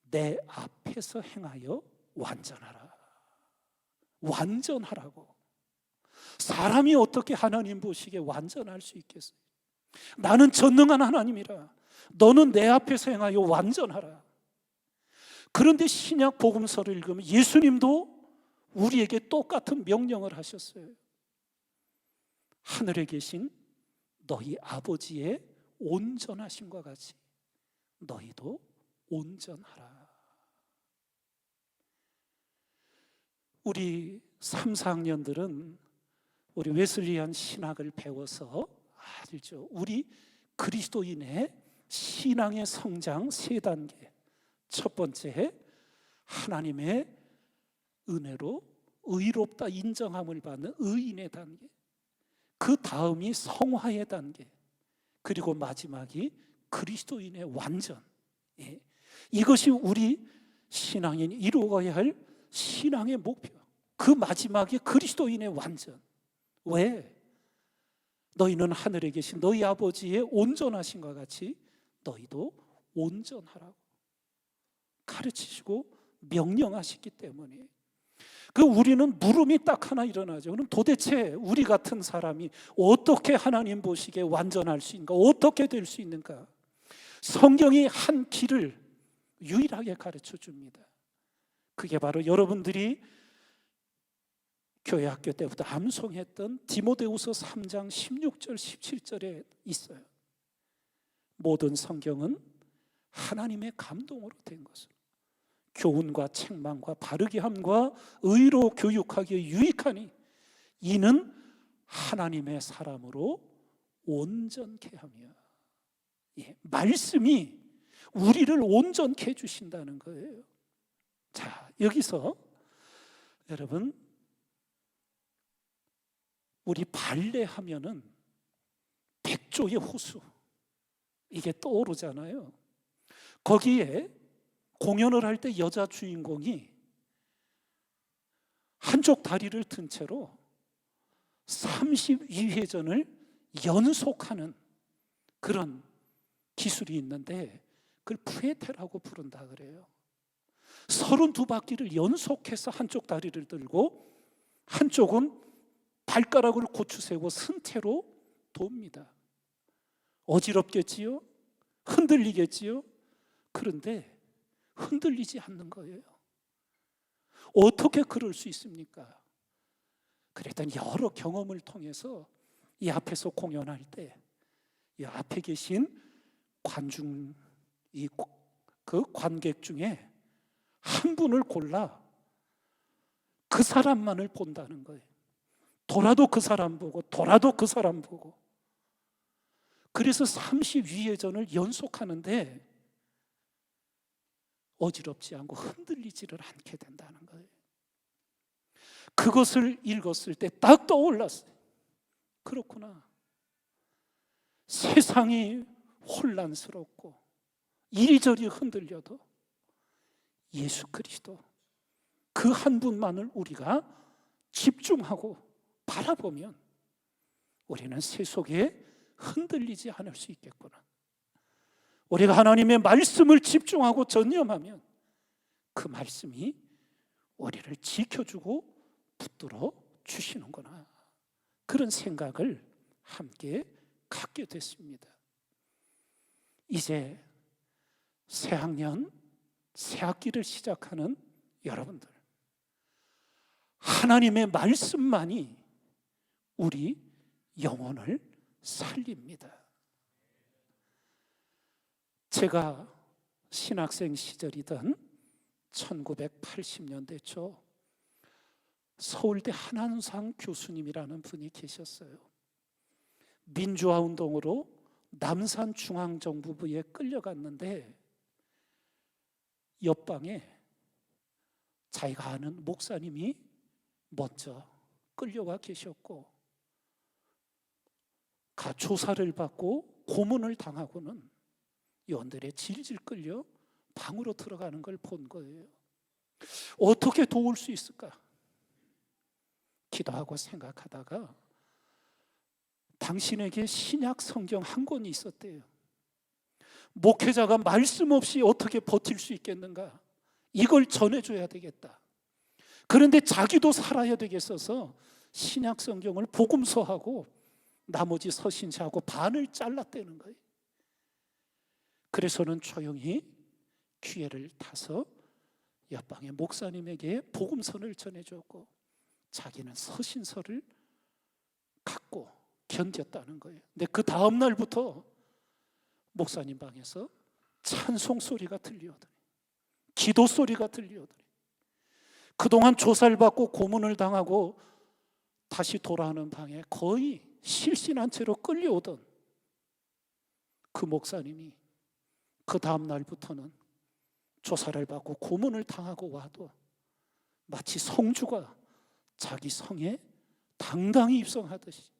내 앞에서 행하여 완전하라. 완전하라고. 사람이 어떻게 하나님 보시기에 완전할 수 있겠어요? 나는 전능한 하나님이라. 너는 내 앞에서 행하여 완전하라. 그런데 신약 복음서를 읽으면 예수님도 우리에게 똑같은 명령을 하셨어요. 하늘에 계신 너희 아버지의 온전하심과 같이 너희도 온전하라. 우리 3, 4학년들은 우리 웨슬리안 신학을 배워서 알죠. 우리 그리스도인의 신앙의 성장 3단계. 첫 번째, 하나님의 은혜로 의롭다 인정함을 받는 의인의 단계. 그 다음이 성화의 단계. 그리고 마지막이 그리스도인의 완전. 이것이 우리 신앙인이 이루어야 할 신앙의 목표. 그 마지막이 그리스도인의 완전. 왜? 너희는 하늘에 계신 너희 아버지의 온전하심과 같이 너희도 온전하라고 가르치시고 명령하시기 때문에. 우리는 물음이 딱 하나 일어나죠. 그럼 도대체 우리 같은 사람이 어떻게 하나님 보시기에 완전할 수 있는가? 어떻게 될 수 있는가? 성경이 한 길을 유일하게 가르쳐 줍니다. 그게 바로 여러분들이 교회 학교 때부터 암송했던 디모데후서 3장 16절 17절에 있어요. 모든 성경은 하나님의 감동으로 된 것으로 교훈과 책망과 바르게 함과 의로 교육하기에 유익하니 이는 하나님의 사람으로 온전케 하며. 말씀이 우리를 온전케 해주신다는 거예요. 자, 여기서 여러분, 우리 발레하면은 백조의 호수, 이게 떠오르잖아요. 거기에 공연을 할 때 여자 주인공이 한쪽 다리를 든 채로 32회전을 연속하는 그런 기술이 있는데 그걸 푸에테라고 부른다 그래요. 32바퀴를 연속해서 한쪽 다리를 들고 한쪽은 발가락을 고추 세고 승태로 돕니다. 어지럽겠지요? 흔들리겠지요? 그런데 흔들리지 않는 거예요. 어떻게 그럴 수 있습니까? 그랬더니 여러 경험을 통해서 이 앞에서 공연할 때 이 앞에 계신 관중, 그 관객 중에 한 분을 골라 그 사람만을 본다는 거예요. 돌아도 그 사람 보고 돌아도 그 사람 보고. 그래서 32회전을 연속하는데 어지럽지 않고 흔들리지를 않게 된다는 거예요. 그것을 읽었을 때 딱 떠올랐어요. 그렇구나. 세상이 혼란스럽고 이리저리 흔들려도 예수 그리스도 그 한 분만을 우리가 집중하고 바라보면 우리는 세속에 흔들리지 않을 수 있겠구나. 우리가 하나님의 말씀을 집중하고 전념하면 그 말씀이 우리를 지켜주고 붙들어 주시는구나. 그런 생각을 함께 갖게 됐습니다. 이제 새학년, 새학기를 시작하는 여러분들, 하나님의 말씀만이 우리 영혼을 살립니다. 제가 신학생 시절이던 1980년대 초 서울대 한한상 교수님이라는 분이 계셨어요. 민주화 운동으로 남산중앙정부부에 끌려갔는데 옆방에 자기가 아는 목사님이 먼저 끌려가 계셨고 조사를 받고 고문을 당하고는 요원들의 질질 끌려 방으로 들어가는 걸 본 거예요. 어떻게 도울 수 있을까? 기도하고 생각하다가 당신에게 신약 성경 한 권이 있었대요. 목회자가 말씀 없이 어떻게 버틸 수 있겠는가? 이걸 전해줘야 되겠다. 그런데 자기도 살아야 되겠어서 신약 성경을 복음서하고 나머지 서신서하고 반을 잘랐다는 거예요. 그래서는 조용히 기회를 타서 옆방의 목사님에게 복음서를 전해줬고 자기는 서신서를 갖고 견뎠다는 거예요. 근데 그 다음 날부터 목사님 방에서 찬송 소리가 들려오더니, 기도 소리가 들려오더니, 그동안 조사를 받고 고문을 당하고 다시 돌아오는 방에 거의 실신한 채로 끌려오던 그 목사님이 그 다음 날부터는 조사를 받고 고문을 당하고 와도 마치 성주가 자기 성에 당당히 입성하듯이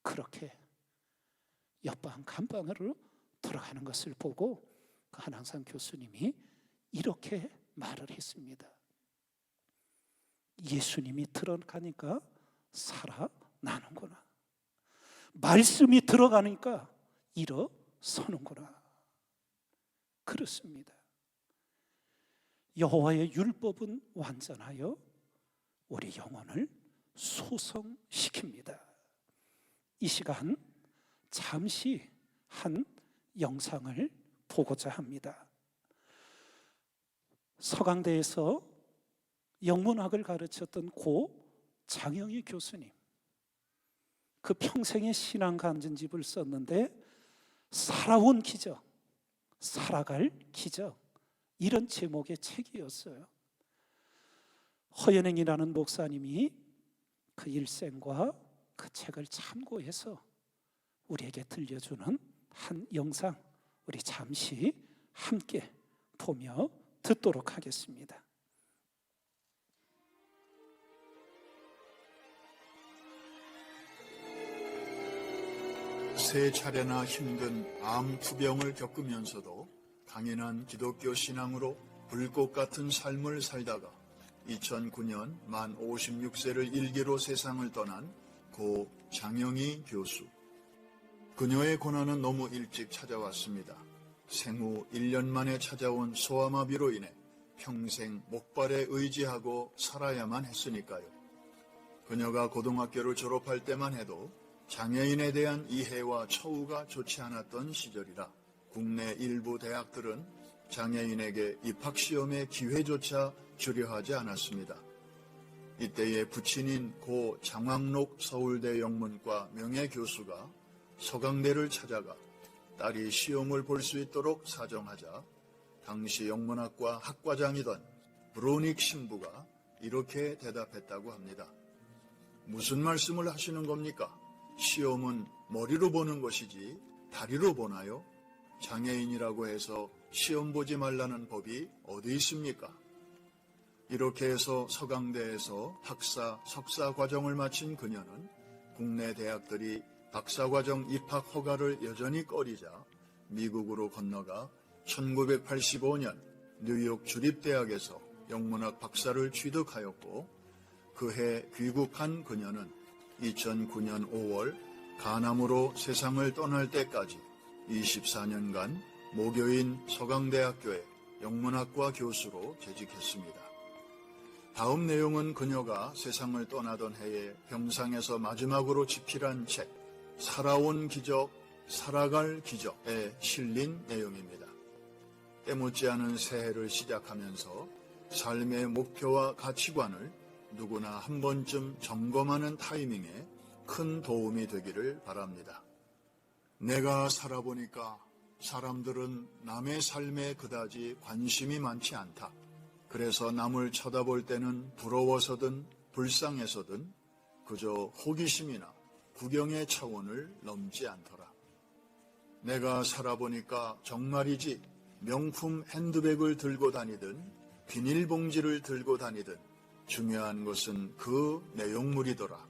그렇게 옆방 간방으로 들어가는 것을 보고 그 한항상 교수님이 이렇게 말을 했습니다. 예수님이 들어가니까 살아나는구나. 말씀이 들어가니까 일어서는구나. 그렇습니다. 여호와의 율법은 완전하여 우리 영혼을 소성시킵니다. 이 시간 잠시 한 영상을 보고자 합니다. 서강대에서 영문학을 가르쳤던 고 장영희 교수님, 그 평생의 신앙 간증집을 썼는데 살아온 기적, 살아갈 기적, 이런 제목의 책이었어요. 허연행이라는 목사님이 그 일생과 그 책을 참고해서 우리에게 들려주는 한 영상, 우리 잠시 함께 보며 듣도록 하겠습니다. 세 차례나 힘든 암 투병을 겪으면서도 강인한 기독교 신앙으로 불꽃 같은 삶을 살다가 2009년 만 56세를 일기로 세상을 떠난 고 장영희 교수. 그녀의 고난은 너무 일찍 찾아왔습니다. 생후 1년 만에 찾아온 소아마비로 인해 평생 목발에 의지하고 살아야만 했으니까요. 그녀가 고등학교를 졸업할 때만 해도 장애인에 대한 이해와 처우가 좋지 않았던 시절이라 국내 일부 대학들은 장애인에게 입학시험의 기회조차 주려 하지 않았습니다. 이때의 부친인 고 장왕록 서울대 영문과 명예교수가 서강대를 찾아가 딸이 시험을 볼 수 있도록 사정하자 당시 영문학과 학과장이던 브로닉 신부가 이렇게 대답했다고 합니다. 무슨 말씀을 하시는 겁니까? 시험은 머리로 보는 것이지 다리로 보나요? 장애인이라고 해서 시험 보지 말라는 법이 어디 있습니까? 이렇게 해서 서강대에서 학사, 석사 과정을 마친 그녀는 국내 대학들이 박사과정 입학 허가를 여전히 꺼리자 미국으로 건너가 1985년 뉴욕 주립대학에서 영문학 박사를 취득하였고 그해 귀국한 그녀는 2009년 5월 간암으로 세상을 떠날 때까지 24년간 모교인 서강대학교의 영문학과 교수로 재직했습니다. 다음 내용은 그녀가 세상을 떠나던 해에 병상에서 마지막으로 집필한 책 살아온 기적, 살아갈 기적에 실린 내용입니다. 때묻지 않은 새해를 시작하면서 삶의 목표와 가치관을 누구나 한 번쯤 점검하는 타이밍에 큰 도움이 되기를 바랍니다. 내가 살아보니까 사람들은 남의 삶에 그다지 관심이 많지 않다. 그래서 남을 쳐다볼 때는 부러워서든 불쌍해서든 그저 호기심이나 구경의 차원을 넘지 않더라. 내가 살아보니까 정말이지 명품 핸드백을 들고 다니든 비닐봉지를 들고 다니든 중요한 것은 그 내용물이더라.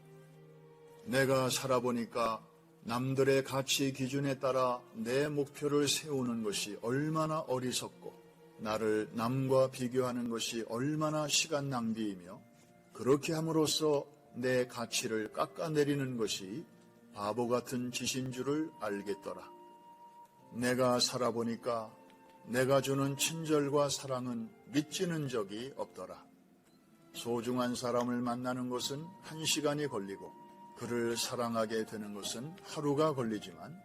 내가 살아보니까 남들의 가치 기준에 따라 내 목표를 세우는 것이 얼마나 어리석고 나를 남과 비교하는 것이 얼마나 시간 낭비이며 그렇게 함으로써 내 가치를 깎아내리는 것이 바보 같은 짓인 줄을 알겠더라. 내가 살아보니까 내가 주는 친절과 사랑은 믿지는 적이 없더라. 소중한 사람을 만나는 것은 1시간이 걸리고 그를 사랑하게 되는 것은 하루가 걸리지만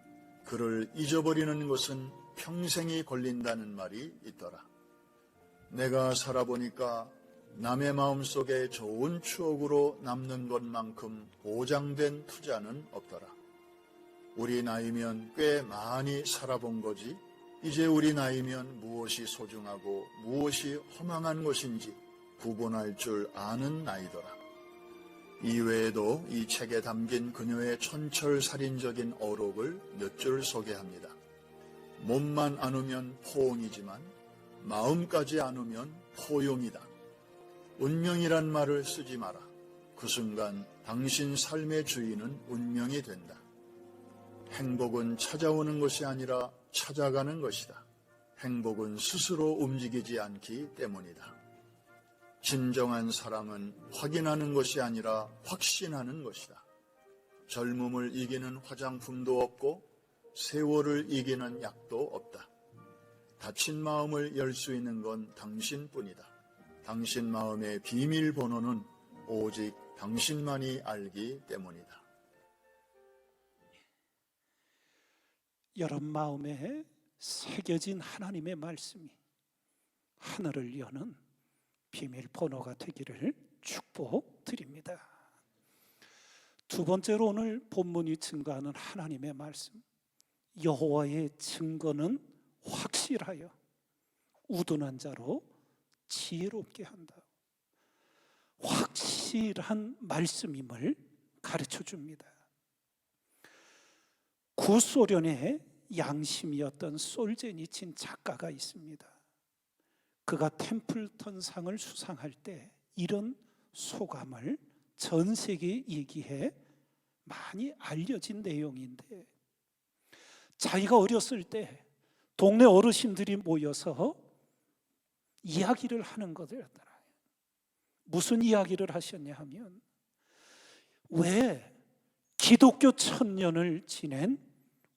그를 잊어버리는 것은 평생이 걸린다는 말이 있더라. 내가 살아보니까 남의 마음속에 좋은 추억으로 남는 것만큼 보장된 투자는 없더라. 우리 나이면 꽤 많이 살아본 거지 이제 우리 나이면 무엇이 소중하고 무엇이 허망한 것인지 구분할 줄 아는 나이더라. 이외에도 이 책에 담긴 그녀의 천철살인적인 어록을 몇 줄 소개합니다. 몸만 안으면 포옹이지만 마음까지 안으면 포용이다. 운명이란 말을 쓰지 마라. 그 순간 당신 삶의 주인은 운명이 된다. 행복은 찾아오는 것이 아니라 찾아가는 것이다. 행복은 스스로 움직이지 않기 때문이다. 진정한 사랑은 확인하는 것이 아니라 확신하는 것이다. 젊음을 이기는 화장품도 없고 세월을 이기는 약도 없다. 닫힌 마음을 열 수 있는 건 당신뿐이다. 당신 마음의 비밀번호는 오직 당신만이 알기 때문이다. 여러분 마음에 새겨진 하나님의 말씀이 하늘을 여는 비밀번호가 되기를 축복드립니다. 두 번째로 오늘 본문이 증거하는 하나님의 말씀, 여호와의 증거는 확실하여 우둔한 자로 지혜롭게 한다. 확실한 말씀임을 가르쳐 줍니다. 구소련의 양심이었던 솔제니친 작가가 있습니다. 그가 템플턴상을 수상할 때 이런 소감을 전 세계에 얘기해 많이 알려진 내용인데, 자기가 어렸을 때 동네 어르신들이 모여서 이야기를 하는 것이었더라. 무슨 이야기를 하셨냐 하면, 왜 기독교 1000년을 지낸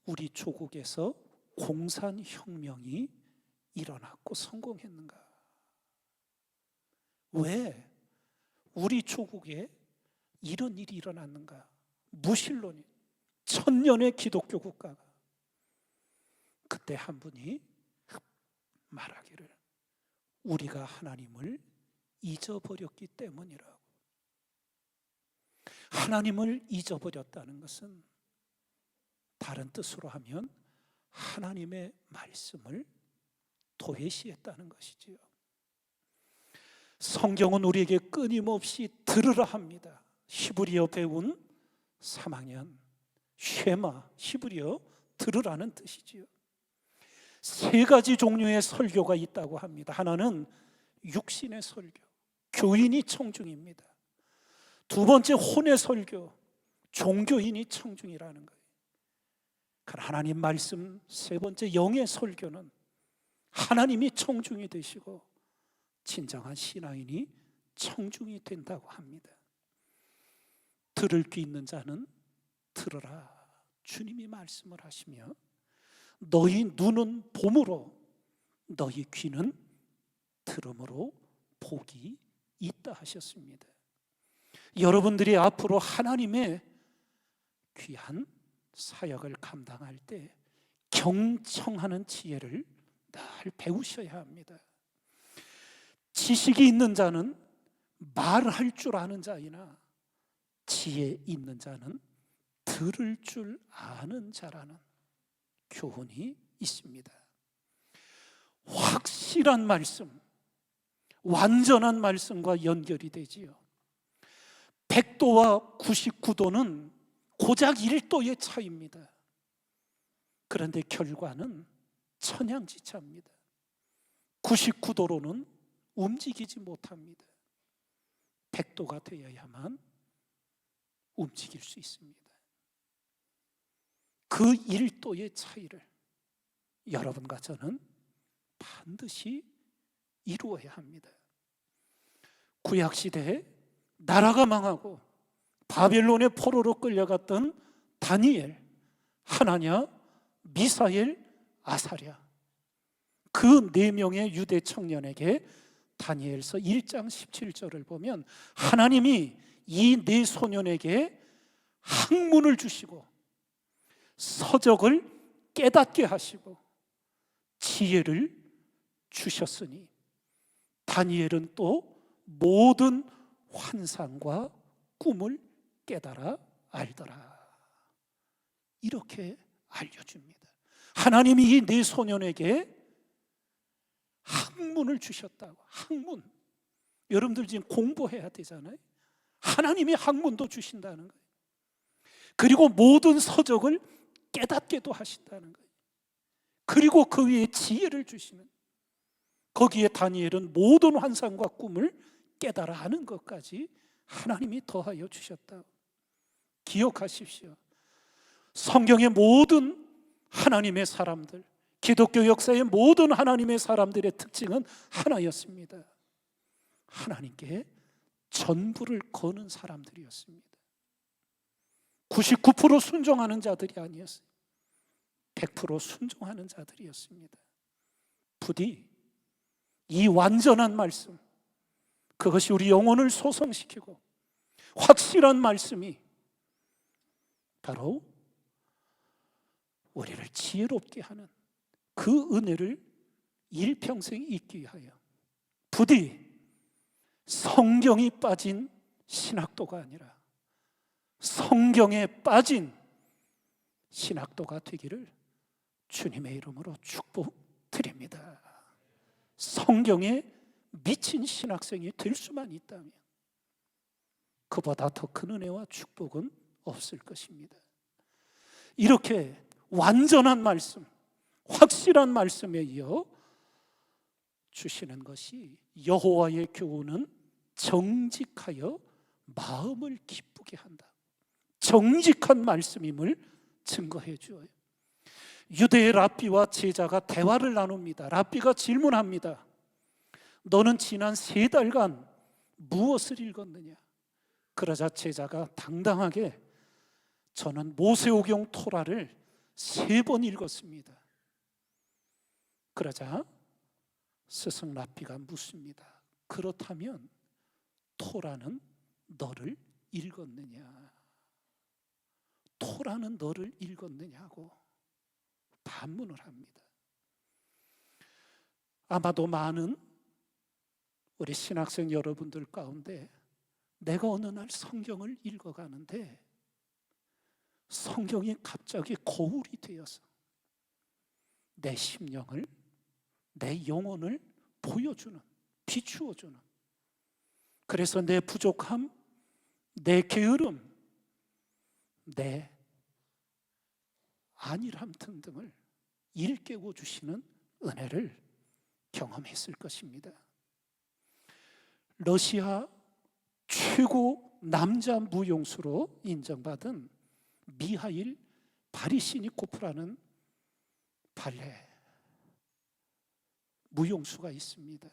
우리 조국에서 공산혁명이 일어났고 성공했는가? 왜 우리 조국에 이런 일이 일어났는가? 무신론이 1000년의 기독교 국가가. 그때 한 분이 말하기를, 우리가 하나님을 잊어버렸기 때문이라고. 하나님을 잊어버렸다는 것은 다른 뜻으로 하면 하나님의 말씀을 도외시했다는 것이지요. 성경은 우리에게 끊임없이 들으라 합니다. 히브리어 배운 3학년 쉐마, 히브리어 들으라는 뜻이지요. 세 가지 종류의 설교가 있다고 합니다. 하나는 육신의 설교, 교인이 청중입니다. 두 번째 혼의 설교, 종교인이 청중이라는 거예요. 하나님 말씀, 세 번째 영의 설교는 하나님이 청중이 되시고 진정한 신앙인이 청중이 된다고 합니다. 들을 귀 있는 자는 들으라, 주님이 말씀을 하시며, 너희 눈은 봄으로 너희 귀는 들음으로 복이 있다 하셨습니다. 여러분들이 앞으로 하나님의 귀한 사역을 감당할 때 경청하는 지혜를 늘 배우셔야 합니다. 지식이 있는 자는 말할 줄 아는 자이나 지혜 있는 자는 들을 줄 아는 자라는 교훈이 있습니다. 확실한 말씀, 완전한 말씀과 연결이 되지요. 100도와 99도는 고작 1도의 차이입니다. 그런데 결과는 천양지차입니다. 99도로는 움직이지 못합니다. 100도가 되어야만 움직일 수 있습니다. 그 1도의 차이를 여러분과 저는 반드시 이루어야 합니다. 구약시대에 나라가 망하고 바벨론의 포로로 끌려갔던 다니엘, 하나냐, 미사엘, 아사랴, 그 4명의 유대 청년에게 다니엘서 1장 17절을 보면 하나님이 이 4소년에게 학문을 주시고 서적을 깨닫게 하시고 지혜를 주셨으니 다니엘은 또 모든 환상과 꿈을 깨달아 알더라. 이렇게 알려줍니다. 하나님이 이 4소년에게 학문을 주셨다고. 학문. 여러분들 지금 공부해야 되잖아요. 하나님이 학문도 주신다는 거예요. 그리고 모든 서적을 깨닫게도 하신다는 거예요. 그리고 그 위에 지혜를 주시는, 거기에 다니엘은 모든 환상과 꿈을 깨달아 아는 것까지 하나님이 더하여 주셨다. 기억하십시오. 성경의 모든 하나님의 사람들, 기독교 역사의 모든 하나님의 사람들의 특징은 하나였습니다. 하나님께 전부를 거는 사람들이었습니다. 99% 순종하는 자들이 아니었어요. 100% 순종하는 자들이었습니다. 부디 이 완전한 말씀, 그것이 우리 영혼을 소성시키고 확실한 말씀이 바로 우리를 지혜롭게 하는 그 은혜를 일평생 잊기 위하여 부디 성경이 빠진 신학도가 아니라 성경에 빠진 신학도가 되기를 주님의 이름으로 축복드립니다. 성경에 미친 신학생이 될 수만 있다면 그보다 더 큰 은혜와 축복은 없을 것입니다. 이렇게 완전한 말씀, 확실한 말씀에 이어 주시는 것이 여호와의 교훈은 정직하여 마음을 기쁘게 한다. 정직한 말씀임을 증거해 주어요. 유대의 랍비와 제자가 대화를 나눕니다. 랍비가 질문합니다. 너는 지난 3달간 무엇을 읽었느냐? 그러자 제자가 당당하게 저는 모세오경 토라를 3번 읽었습니다. 그러자 스승 랍비가 묻습니다. 그렇다면 토라는 너를 읽었느냐? 토라는 너를 읽었느냐고 반문을 합니다. 아마도 많은 우리 신학생 여러분들 가운데 내가 어느 날 성경을 읽어가는데 성경이 갑자기 거울이 되어서 내 심령을, 내 영혼을 보여주는, 비추어주는, 그래서 내 부족함, 내 게으름, 내 안일함 등등을 일깨워 주시는 은혜를 경험했을 것입니다. 러시아 최고 남자 무용수로 인정받은 미하일 바리시니코프라는 발레 무용수가 있습니다.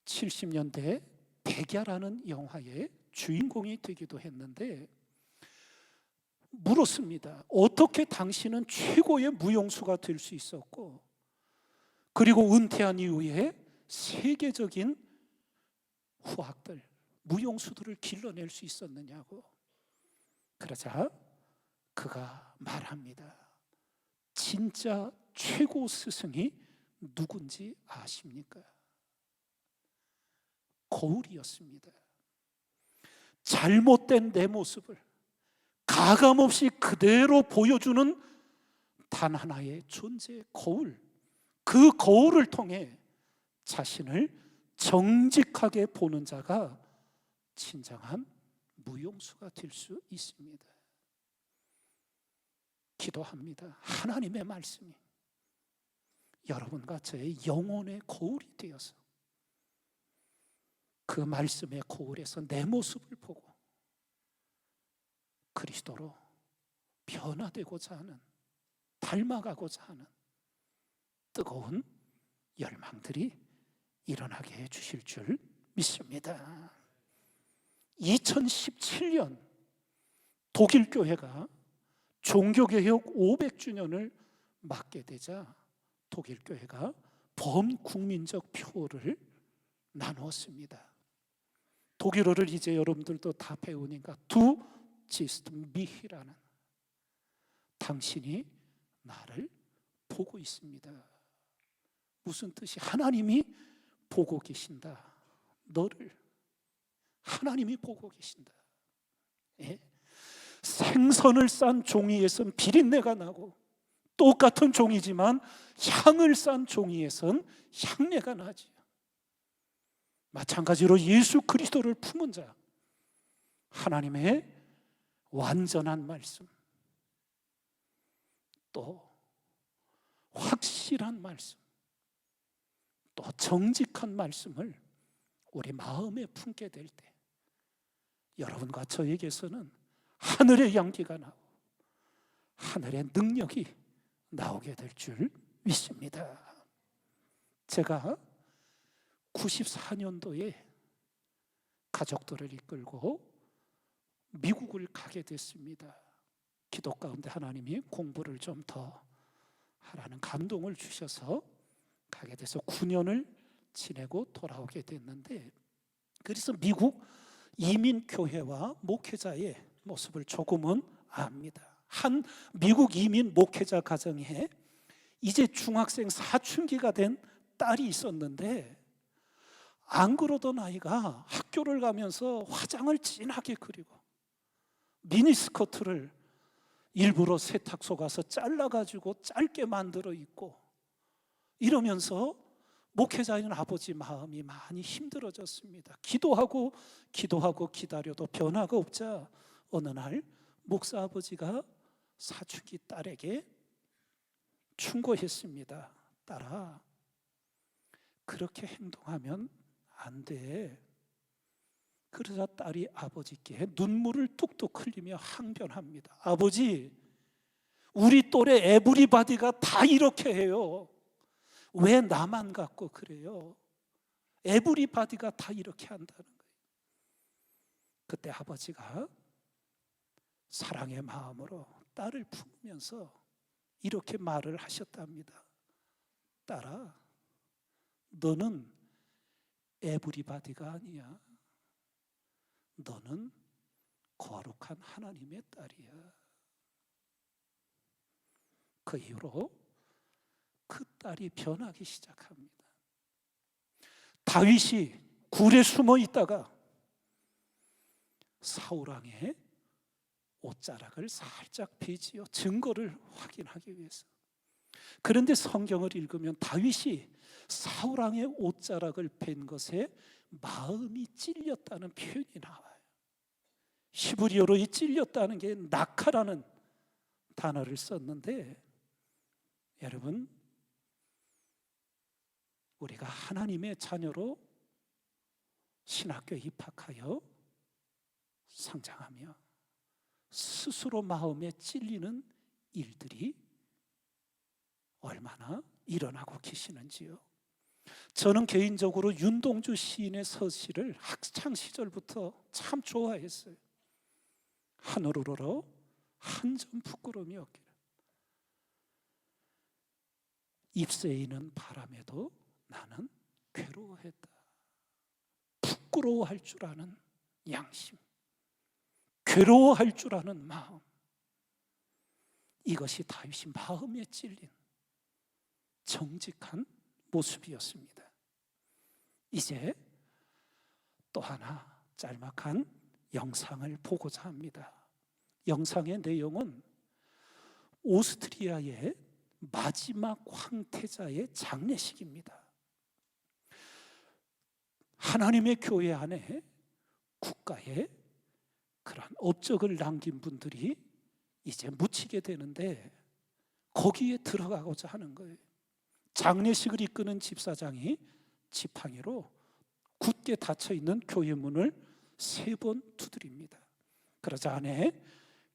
70년대 백야라는 영화의 주인공이 되기도 했는데 물었습니다. 어떻게 당신은 최고의 무용수가 될 수 있었고 그리고 은퇴한 이후에 세계적인 후학들, 무용수들을 길러낼 수 있었느냐고. 그러자 그가 말합니다. 진짜 최고 스승이 누군지 아십니까? 거울이었습니다. 잘못된 내 모습을 가감없이 그대로 보여주는 단 하나의 존재, 거울. 그 거울을 통해 자신을 정직하게 보는 자가 진정한 무용수가 될 수 있습니다. 기도합니다. 하나님의 말씀이 여러분과 저의 영혼의 거울이 되어서 그 말씀의 거울에서 내 모습을 보고 그리스도로 변화되고자 하는, 닮아가고자 하는 뜨거운 열망들이 일어나게 해 주실 줄 믿습니다. 2017년 독일 교회가 종교개혁 500주년을 맞게 되자 독일 교회가 범국민적 표를 나누었습니다. 독일어를 이제 여러분들도 다 배우니까 두 지스트 미히라는, 당신이 나를 보고 있습니다. 무슨 뜻이? 하나님이 보고 계신다. 너를 하나님이 보고 계신다. 예? 생선을 싼 종이에선 비린내가 나고, 똑같은 종이지만 향을 싼 종이에선 향내가 나지. 마찬가지로 예수 그리스도를 품은 자, 하나님의 완전한 말씀, 또 확실한 말씀, 또 정직한 말씀을 우리 마음에 품게 될 때, 여러분과 저에게서는 하늘의 향기가 나고 하늘의 능력이 나오게 될 줄 믿습니다. 제가 94년도에 가족들을 이끌고 미국을 가게 됐습니다. 기도 가운데 하나님이 공부를 좀 더 하라는 감동을 주셔서 가게 돼서 9년을 지내고 돌아오게 됐는데, 그래서 미국 이민교회와 목회자의 모습을 조금은 압니다. 한 미국 이민 목회자 가정에 이제 중학생 사춘기가 된 딸이 있었는데, 안 그러던 아이가 학교를 가면서 화장을 진하게 그리고 미니스커트를 일부러 세탁소 가서 잘라가지고 짧게 만들어 입고 이러면서 목회자인 아버지 마음이 많이 힘들어졌습니다. 기도하고 기다려도 변화가 없자 어느 날 목사 아버지가 사춘기 딸에게 충고했습니다. 딸아, 그렇게 행동하면 안 돼. 그러자 딸이 아버지께 눈물을 뚝뚝 흘리며 항변합니다. 아버지, 우리 또래 에브리바디가 다 이렇게 해요. 왜 나만 갖고 그래요? 에브리바디가 다 이렇게 한다는 거예요. 그때 아버지가 사랑의 마음으로 딸을 품으면서 이렇게 말을 하셨답니다. 딸아, 너는 에브리바디가 아니야. 너는 거룩한 하나님의 딸이야. 그 이후로 그 딸이 변하기 시작합니다. 다윗이 굴에 숨어 있다가 사울왕의 옷자락을 살짝 베지요. 증거를 확인하기 위해서. 그런데 성경을 읽으면 다윗이 사울왕의 옷자락을 벤 것에 마음이 찔렸다는 표현이 나와요. 히브리어로 이 찔렸다는 게 낙하라는 단어를 썼는데, 여러분, 우리가 하나님의 자녀로 신학교에 입학하여 성장하며 스스로 마음에 찔리는 일들이 얼마나 일어나고 계시는지요. 저는 개인적으로 윤동주 시인의 서시를 학창 시절부터 참 좋아했어요. 하늘으로 한 점 부끄러움이 없기를, 잎새이는 바람에도 나는 괴로워했다. 부끄러워할 줄 아는 양심, 괴로워할 줄 아는 마음, 이것이 다윗이 마음에 찔린 정직한 모습이었습니다. 이제 또 하나 짤막한 영상을 보고자 합니다. 영상의 내용은 오스트리아의 마지막 황태자의 장례식입니다. 하나님의 교회 안에 국가에 그런 업적을 남긴 분들이 이제 묻히게 되는데, 거기에 들어가고자 하는 거예요. 장례식을 이끄는 집사장이 지팡이로 굳게 닫혀있는 교회 문을 3번 두드립니다. 그러자 안에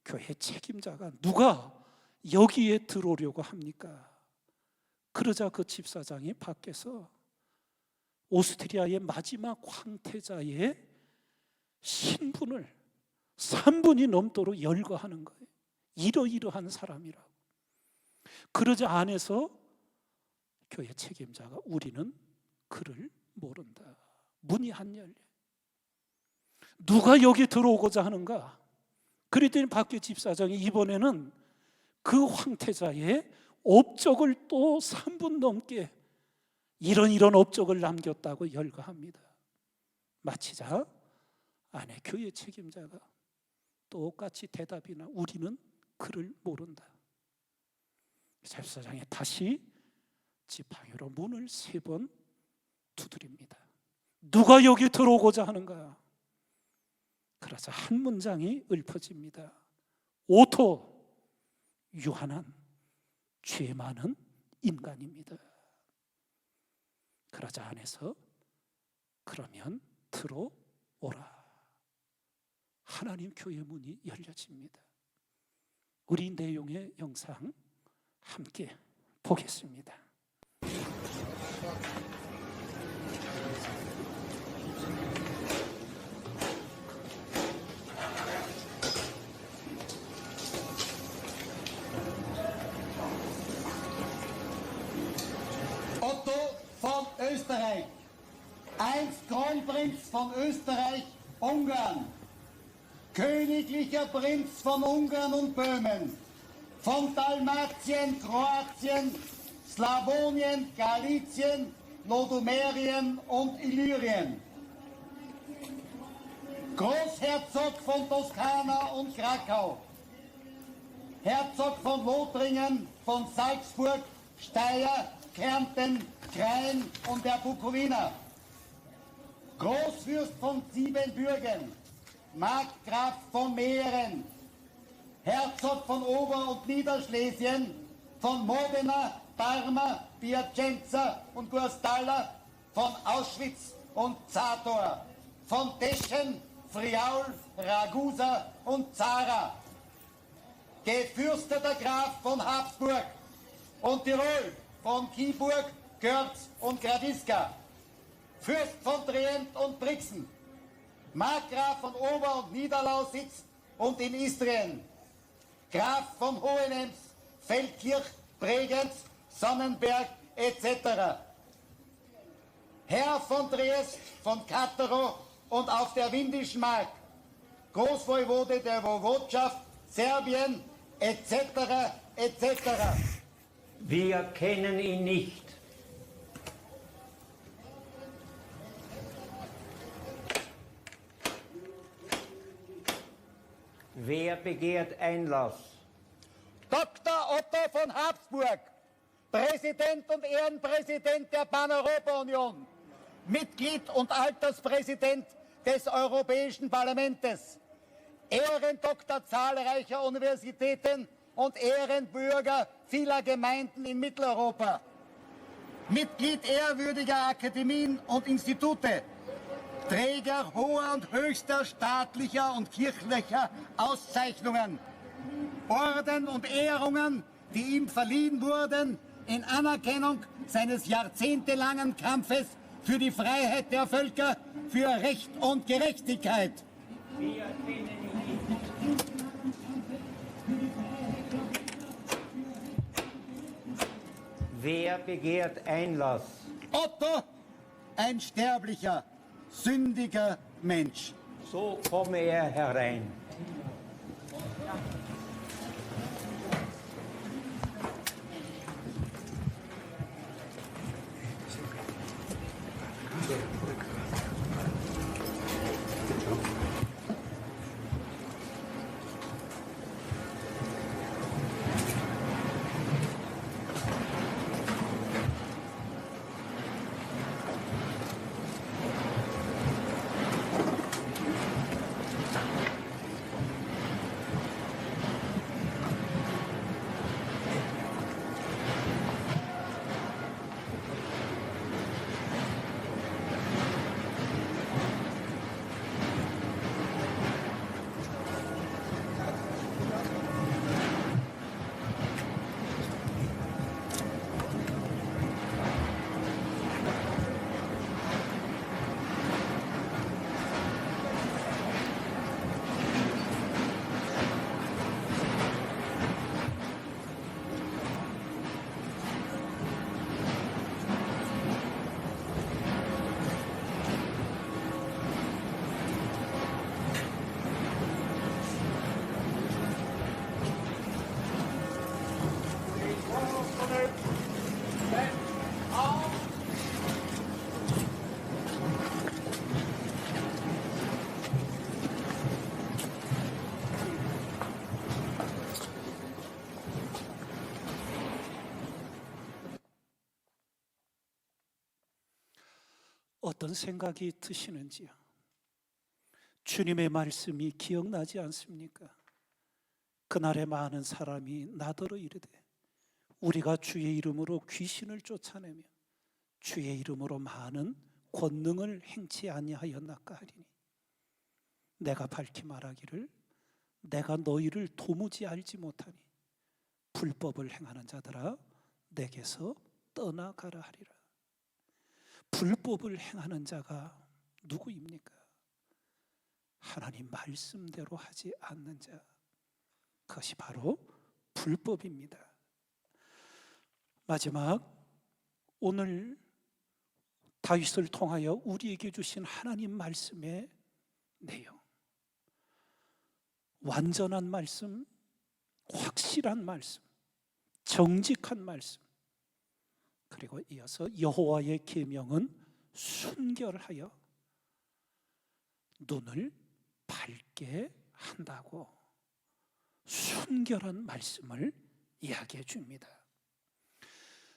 교회 책임자가 누가 여기에 들어오려고 합니까? 그러자 그 집사장이 밖에서 오스트리아의 마지막 황태자의 신분을 3분이 넘도록 열거하는 거예요. 이러이러한 사람이라고. 그러자 안에서 교회 책임자가 우리는 그를 모른다. 문이 안 열려. 누가 여기 들어오고자 하는가? 그랬더니 밖에 집사장이 이번에는 그 황태자의 업적을 또 3분 넘게 이런 업적을 남겼다고 열거합니다. 마치자 안에 교회 책임자가 똑같이 대답이나 우리는 그를 모른다. 집사장이 다시 지팡이로 문을 3번 두드립니다. 누가 여기 들어오고자 하는가? 그러자 한 문장이 읊어집니다. 오토 유한한 죄 많은 인간입니다. 그러자 안에서 그러면 들어오라. 하나님 교회 문이 열려집니다. 우리 내용의 영상 함께 보겠습니다. Otto von Österreich, einst Kronprinz von Österreich-Ungarn, königlicher Prinz von Ungarn und Böhmen, von Dalmatien, Kroatien, Slawonien, Galizien, Lodomerien und Illyrien, Großherzog von Toskana und Krakau, Herzog von Lothringen, von Salzburg, Steyr, Kärnten, Krain und der Bukowina, Großfürst von Siebenbürgen, Markgraf von Mähren, Herzog von Ober- und Niederschlesien, von Modena, Parma, Piacenza und Guastalla, von Auschwitz und Zator, von Teschen, Friaul, Ragusa und Zara, gefürsteter Graf von Habsburg und Tirol, von Kiburg, Görz und Gradiska, Fürst von Trient und Brixen, Markgraf von Ober- und Niederlausitz und in Istrien, Graf von Hohenems, Feldkirch, Bregenz, Sonnenberg etc., Herr von Triest, von Kattero und auf der Windischen Mark, Großwoiwode der Woiwodschaft, Serbien etc. etc. Wir kennen ihn nicht. Wer begehrt Einlass? Dr. Otto von Habsburg, Präsident und Ehrenpräsident der Pan-Europa-Union, Mitglied und Alterspräsident des Europäischen Parlaments, Ehrendoktor zahlreicher Universitäten und Ehrenbürger vieler Gemeinden in Mitteleuropa, Mitglied ehrwürdiger Akademien und Institute, Träger hoher und höchster staatlicher und kirchlicher Auszeichnungen, Orden und Ehrungen, die ihm verliehen wurden, in Anerkennung seines jahrzehntelangen Kampfes für die Freiheit der Völker, für Recht und Gerechtigkeit. Wer begehrt Einlass? Otto, ein sterblicher, sündiger Mensch. So komme er herein. 어떤 생각이 드시는지요? 주님의 말씀이 기억나지 않습니까? 그날에 많은 사람이 나더러 이르되 우리가 주의 이름으로 귀신을 쫓아내며 주의 이름으로 많은 권능을 행치 아니하였나까 하리니 내가 밝히 말하기를 내가 너희를 도무지 알지 못하니 불법을 행하는 자들아 내게서 떠나가라 하리라. 불법을 행하는 자가 누구입니까? 하나님 말씀대로 하지 않는 자, 그것이 바로 불법입니다. 마지막, 오늘 다윗을 통하여 우리에게 주신 하나님 말씀의 내용, 완전한 말씀, 확실한 말씀, 정직한 말씀, 그리고 이어서 여호와의 계명은 순결하여 눈을 밝게 한다고 순결한 말씀을 이야기해 줍니다.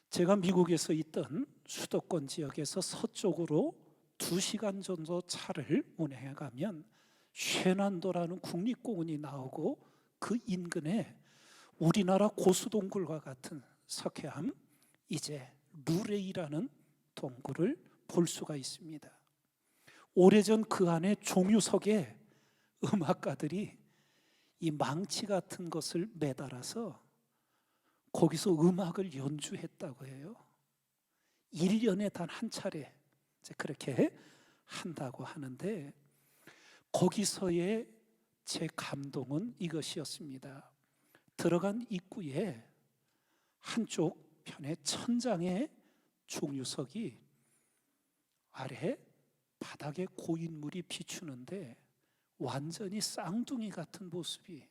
제가 미국에서 있던 수도권 지역에서 서쪽으로 2시간 정도 차를 운행해 가면 쉐난도라는 국립공원이 나오고 그 인근에 우리나라 고수동굴과 같은 석회암, 이제 루레이라는 동굴을 볼 수가 있습니다. 오래전 그 안에 종유석에 음악가들이 이 망치 같은 것을 매달아서 거기서 음악을 연주했다고 해요. 1년에 단 한 차례 그렇게 한다고 하는데, 거기서의 제 감동은 이것이었습니다. 들어간 입구에 한쪽 편에 천장에 종유석이 아래 바닥에 고인물이 비추는데 완전히 쌍둥이 같은 모습이,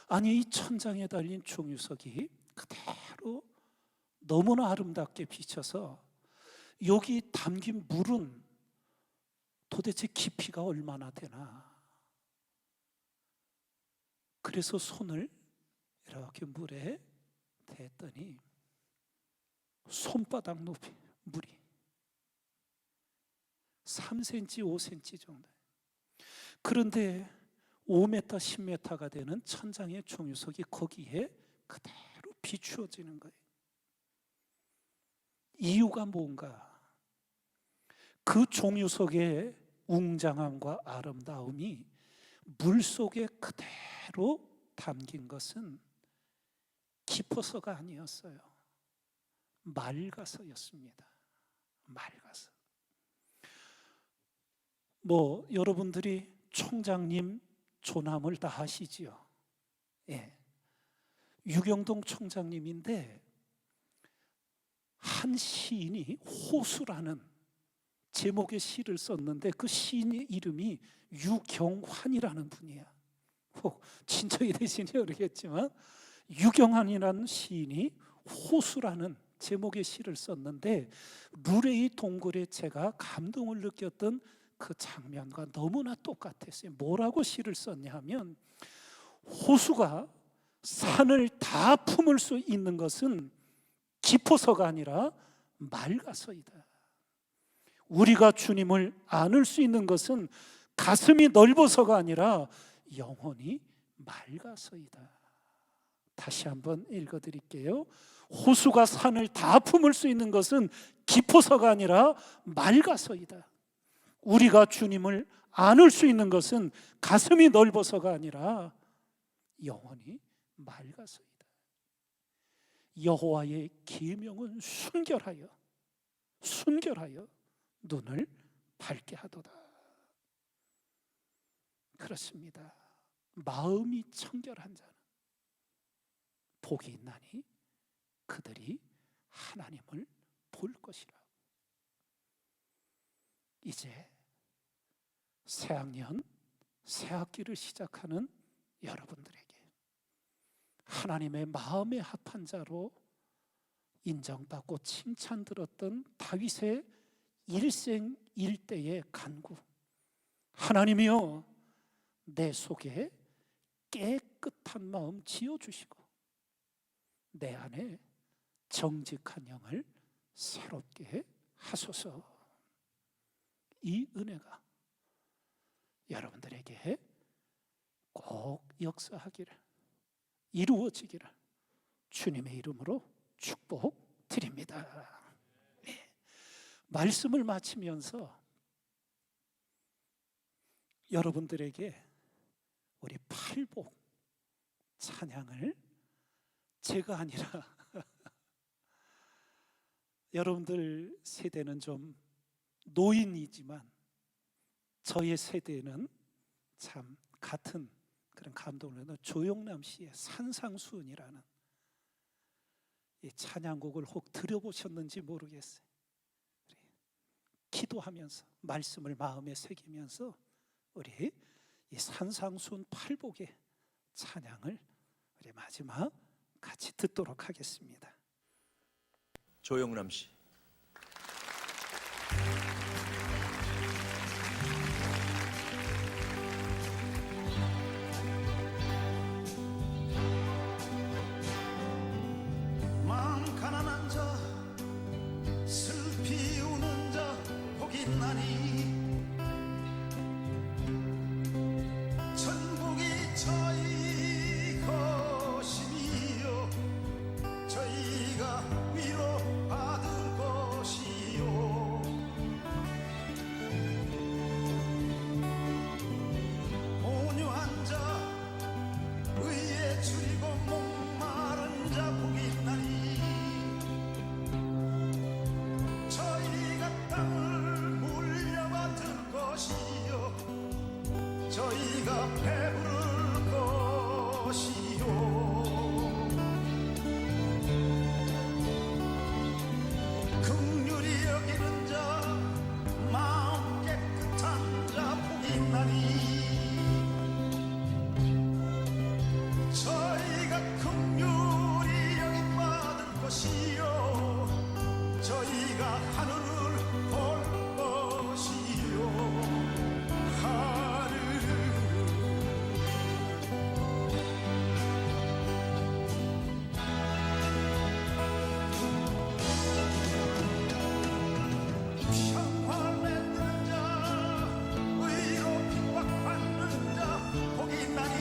아니 이 천장에 달린 종유석이 그대로 너무나 아름답게 비쳐서 여기 담긴 물은 도대체 깊이가 얼마나 되나. 그래서 손을 이렇게 물에 댔더니 손바닥 높이 물이 3cm, 5cm 정도. 그런데 5m, 10m가 되는 천장의 종유석이 거기에 그대로 비추어지는 거예요. 이유가 뭔가? 그 종유석의 웅장함과 아름다움이 물속에 그대로 담긴 것은 깊어서가 아니었어요. 맑아서였습니다. 맑아서. 여러분들이 총장님 조남을 다 아시지요? 예. 유경동 총장님인데 한 시인이 호수라는 제목의 시를 썼는데 그 시인의 이름이 유경환이라는 분이야. 친척이 되시니 모르겠지만 유경환이라는 시인이 호수라는 제목의 시를 썼는데, 루레이 동굴에 제가 감동을 느꼈던 그 장면과 너무나 똑같았어요. 뭐라고 시를 썼냐 하면, 호수가 산을 다 품을 수 있는 것은 깊어서가 아니라 맑아서이다. 우리가 주님을 안을 수 있는 것은 가슴이 넓어서가 아니라 영혼이 맑아서이다. 다시 한번 읽어드릴게요. 호수가 산을 다 품을 수 있는 것은 깊어서가 아니라 맑아서이다. 우리가 주님을 안을 수 있는 것은 가슴이 넓어서가 아니라 영혼이 맑아서이다. 여호와의 계명은 순결하여 눈을 밝게 하도다. 그렇습니다. 마음이 청결한 자는 복이 있나니 그들이 하나님을 볼 것이라. 이제 새학년, 새학기를 시작하는 여러분들에게 하나님의 마음에 합한 자로 인정받고 칭찬 들었던 다윗의 일생일대의 간구, 하나님이여 내 속에 깨끗한 마음 지어주시고 내 안에 정직한 영을 새롭게 하소서. 이 은혜가 여러분들에게 꼭 역사하기를, 이루어지기를 주님의 이름으로 축복드립니다. 네. 말씀을 마치면서 여러분들에게 우리 팔복 찬양을 제가 아니라 여러분들 세대는 좀 노인이지만 저의 세대는 참 같은 그런 감동을 받는 조영남 씨의 산상수훈이라는 이 찬양곡을 혹 들어보셨는지 모르겠어요. 기도하면서 말씀을 마음에 새기면서 우리 이 산상수훈 팔복의 찬양을 우리 마지막 같이 듣도록 하겠습니다. 조영남 씨. 마음 가난한 자 슬피 우는 자 복이 있나니 천국이 저희 것이며 저희가 위로받을 것이요 온유한 자 의에 줄이고 목마른 자 복이 있나니 저희가 땅을 물려받을 것이요 저희가 배부를 것이요 긍휼히 여기는 자 마음 깨끗한 자 복이 있나니 저희가 긍휼히 여김받을 것이요 저희가 하늘을 볼 것이요 하늘을 평화를 맺는 자 의로 핍박받는 자 복이 있나니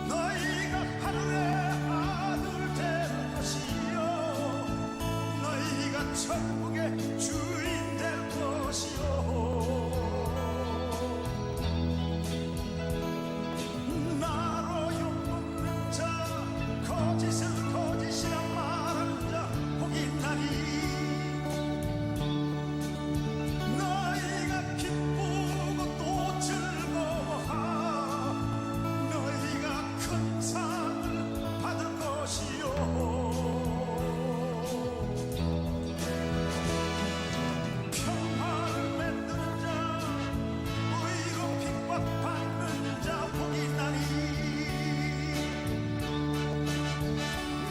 너희가 하늘의 아들 될 것이요 너희가 천국의 주인 될 것이요 나로 욕먹는 자 거짓을 거짓이라 말하는 자 복이 있나니 너희가 기쁘고 또 즐거워하 너희가 큰 상을 받을 것이요 평화를 만드는 자 의로 핍박받는 자 복이 있나니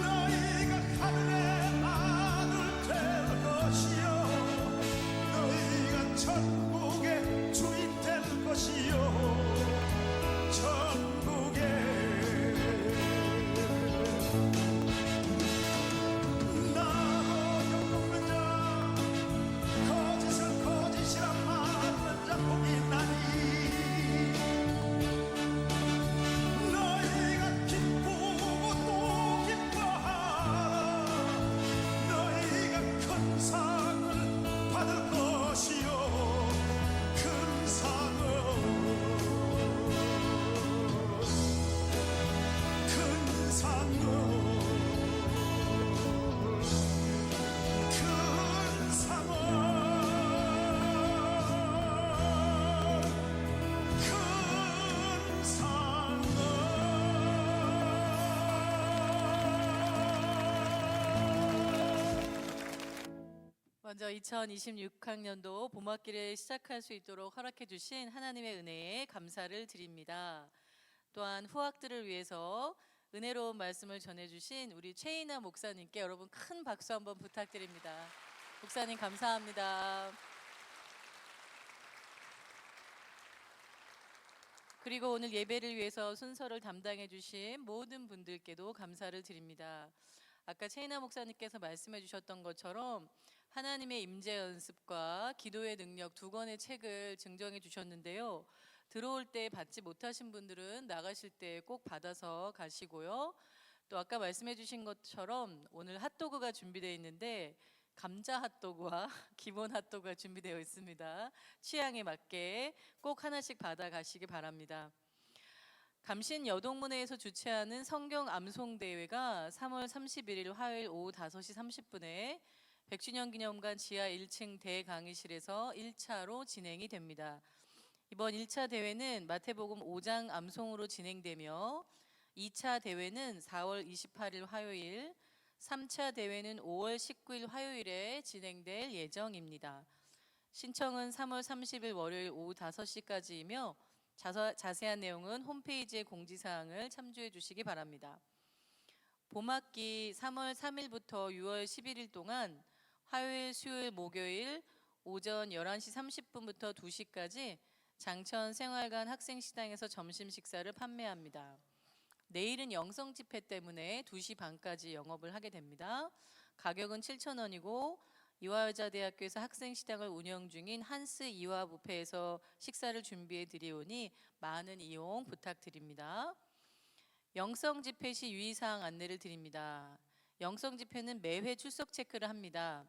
너희가 하늘의 아들 될 것이요 너희가 천국의 주인 될 것이요 천국의 나로 욕먹는 자 거짓을 거짓이라 말하는 자 복이 있나니 너희가 기쁘고 또 기뻐하라 너희가 큰 상을 받을 것이요 큰 상을 큰 상을 큰 상을 큰 먼저 2026학년도 봄학기를 시작할 수 있도록 허락해 주신 하나님의 은혜에 감사를 드립니다. 또한 후학들을 위해서 은혜로운 말씀을 전해주신 우리 최인아 목사님께 여러분 큰 박수 한번 부탁드립니다. 목사님 감사합니다. 그리고 오늘 예배를 위해서 순서를 담당해 주신 모든 분들께도 감사를 드립니다. 아까 최인아 목사님께서 말씀해 주셨던 것처럼 하나님의 임재 연습과 기도의 능력 두 권의 책을 증정해 주셨는데요. 들어올 때 받지 못하신 분들은 나가실 때 꼭 받아서 가시고요. 또 아까 말씀해 주신 것처럼 오늘 핫도그가 준비되어 있는데 감자 핫도그와 기본 핫도그가 준비되어 있습니다. 취향에 맞게 꼭 하나씩 받아 가시기 바랍니다. 감신 여동문회에서 주최하는 성경 암송 대회가 3월 31일 화요일 오후 5시 30분에 백주년 기념관 지하 1층 대강의실에서 1차로 진행이 됩니다. 이번 1차 대회는 마태복음 5장 암송으로 진행되며 2차 대회는 4월 28일 화요일, 3차 대회는 5월 19일 화요일에 진행될 예정입니다. 신청은 3월 30일 월요일 오후 5시까지이며 자세한 내용은 홈페이지의 공지사항을 참조해 주시기 바랍니다. 봄학기 3월 3일부터 6월 11일 동안 화요일, 수요일, 목요일 오전 11시 30분부터 2시까지 장천 생활관 학생식당에서 점심 식사를 판매합니다. 내일은 영성 집회 때문에 2시 반까지 영업을 하게 됩니다. 가격은 7,000원이고 이화여자대학교에서 학생식당을 운영 중인 한스 이화뷔페에서 식사를 준비해 드리오니 많은 이용 부탁드립니다. 영성 집회 시 유의사항 안내를 드립니다. 영성 집회는 매회 출석 체크를 합니다.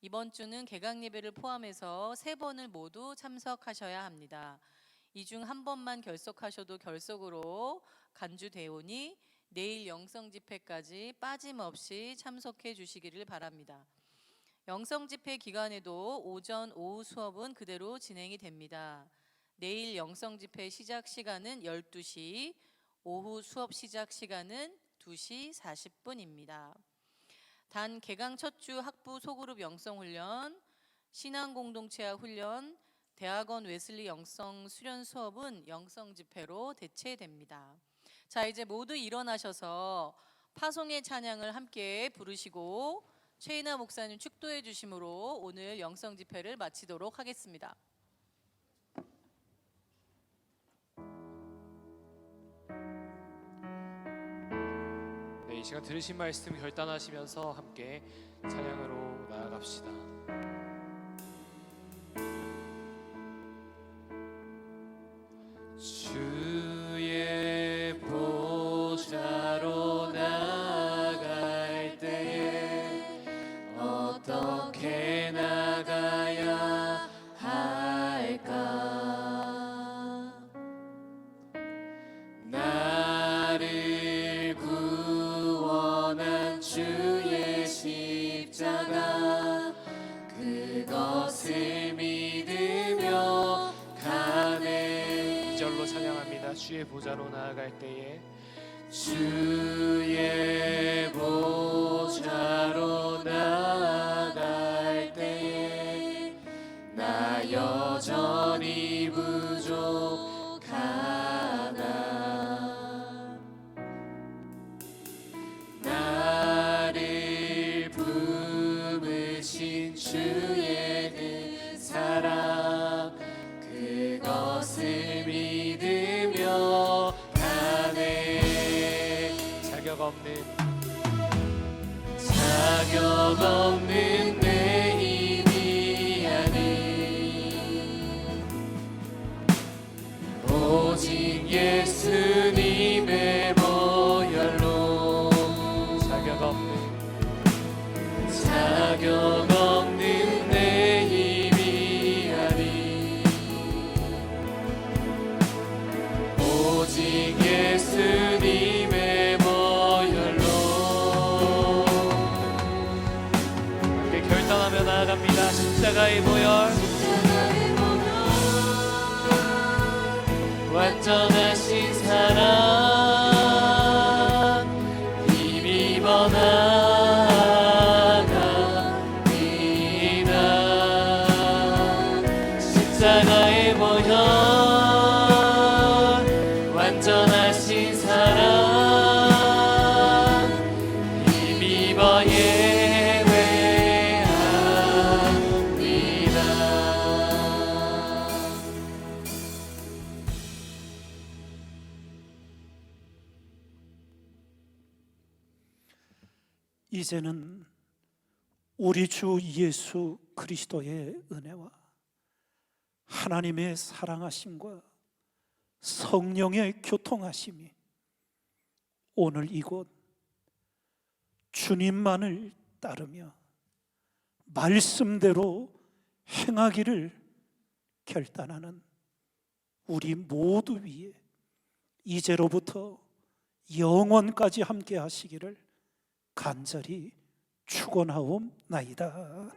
이번 주는 개강 예배를 포함해서 3번을 모두 참석하셔야 합니다. 이 중 한 번만 결석하셔도 결석으로 간주되오니 내일 영성 집회까지 빠짐없이 참석해 주시기를 바랍니다. 영성 집회 기간에도 오전, 오후 수업은 그대로 진행이 됩니다. 내일 영성 집회 시작 시간은 12시, 오후 수업 시작 시간은 2시 40분입니다. 단 개강 첫 주 학부 소그룹 영성 훈련, 신앙공동체화 훈련, 대학원 웨슬리 영성 수련 수업은 영성 집회로 대체됩니다. 자, 이제 모두 일어나셔서 파송의 찬양을 함께 부르시고 최인아 목사님 축도해 주심으로 오늘 영성 집회를 마치도록 하겠습니다. 네, 이 시간 들으신 말씀 결단하시면서 함께 찬양으로 나아갑시다. 주의 보좌로 나아갈 때에 어떻게 나가야 할까? 나를 구원한 주의 십자가 그것을 믿으며 가네. 이 절로 찬양합니다. 주의 보좌로 나아갈 때에 주의 보좌로 나아갈 때에 나 여전히 부족하다. 나를 품으신 주의 그 사랑 그것을 믿으며 가네. 자격 없는 내 힘이 아닌 오직 예수님의 보혈로 자격 없는 내 힘이 아닌 오직 예수님의 보혈로 함께 결단하며 나아갑니다. 십자가의 보혈 완전하신 사랑 힘입어 나아갑니다. 십자가의 보혈 완전하신 사랑 힘입어 예배합니다. 이제는 우리 주 예수 그리스도의 은혜와 하나님의 사랑하심과 성령의 교통하심이 오늘 이곳 주님만을 따르며 말씀대로 행하기를 결단하는 우리 모두 위에 이제로부터 영원까지 함께 하시기를 간절히 축원하옵나이다.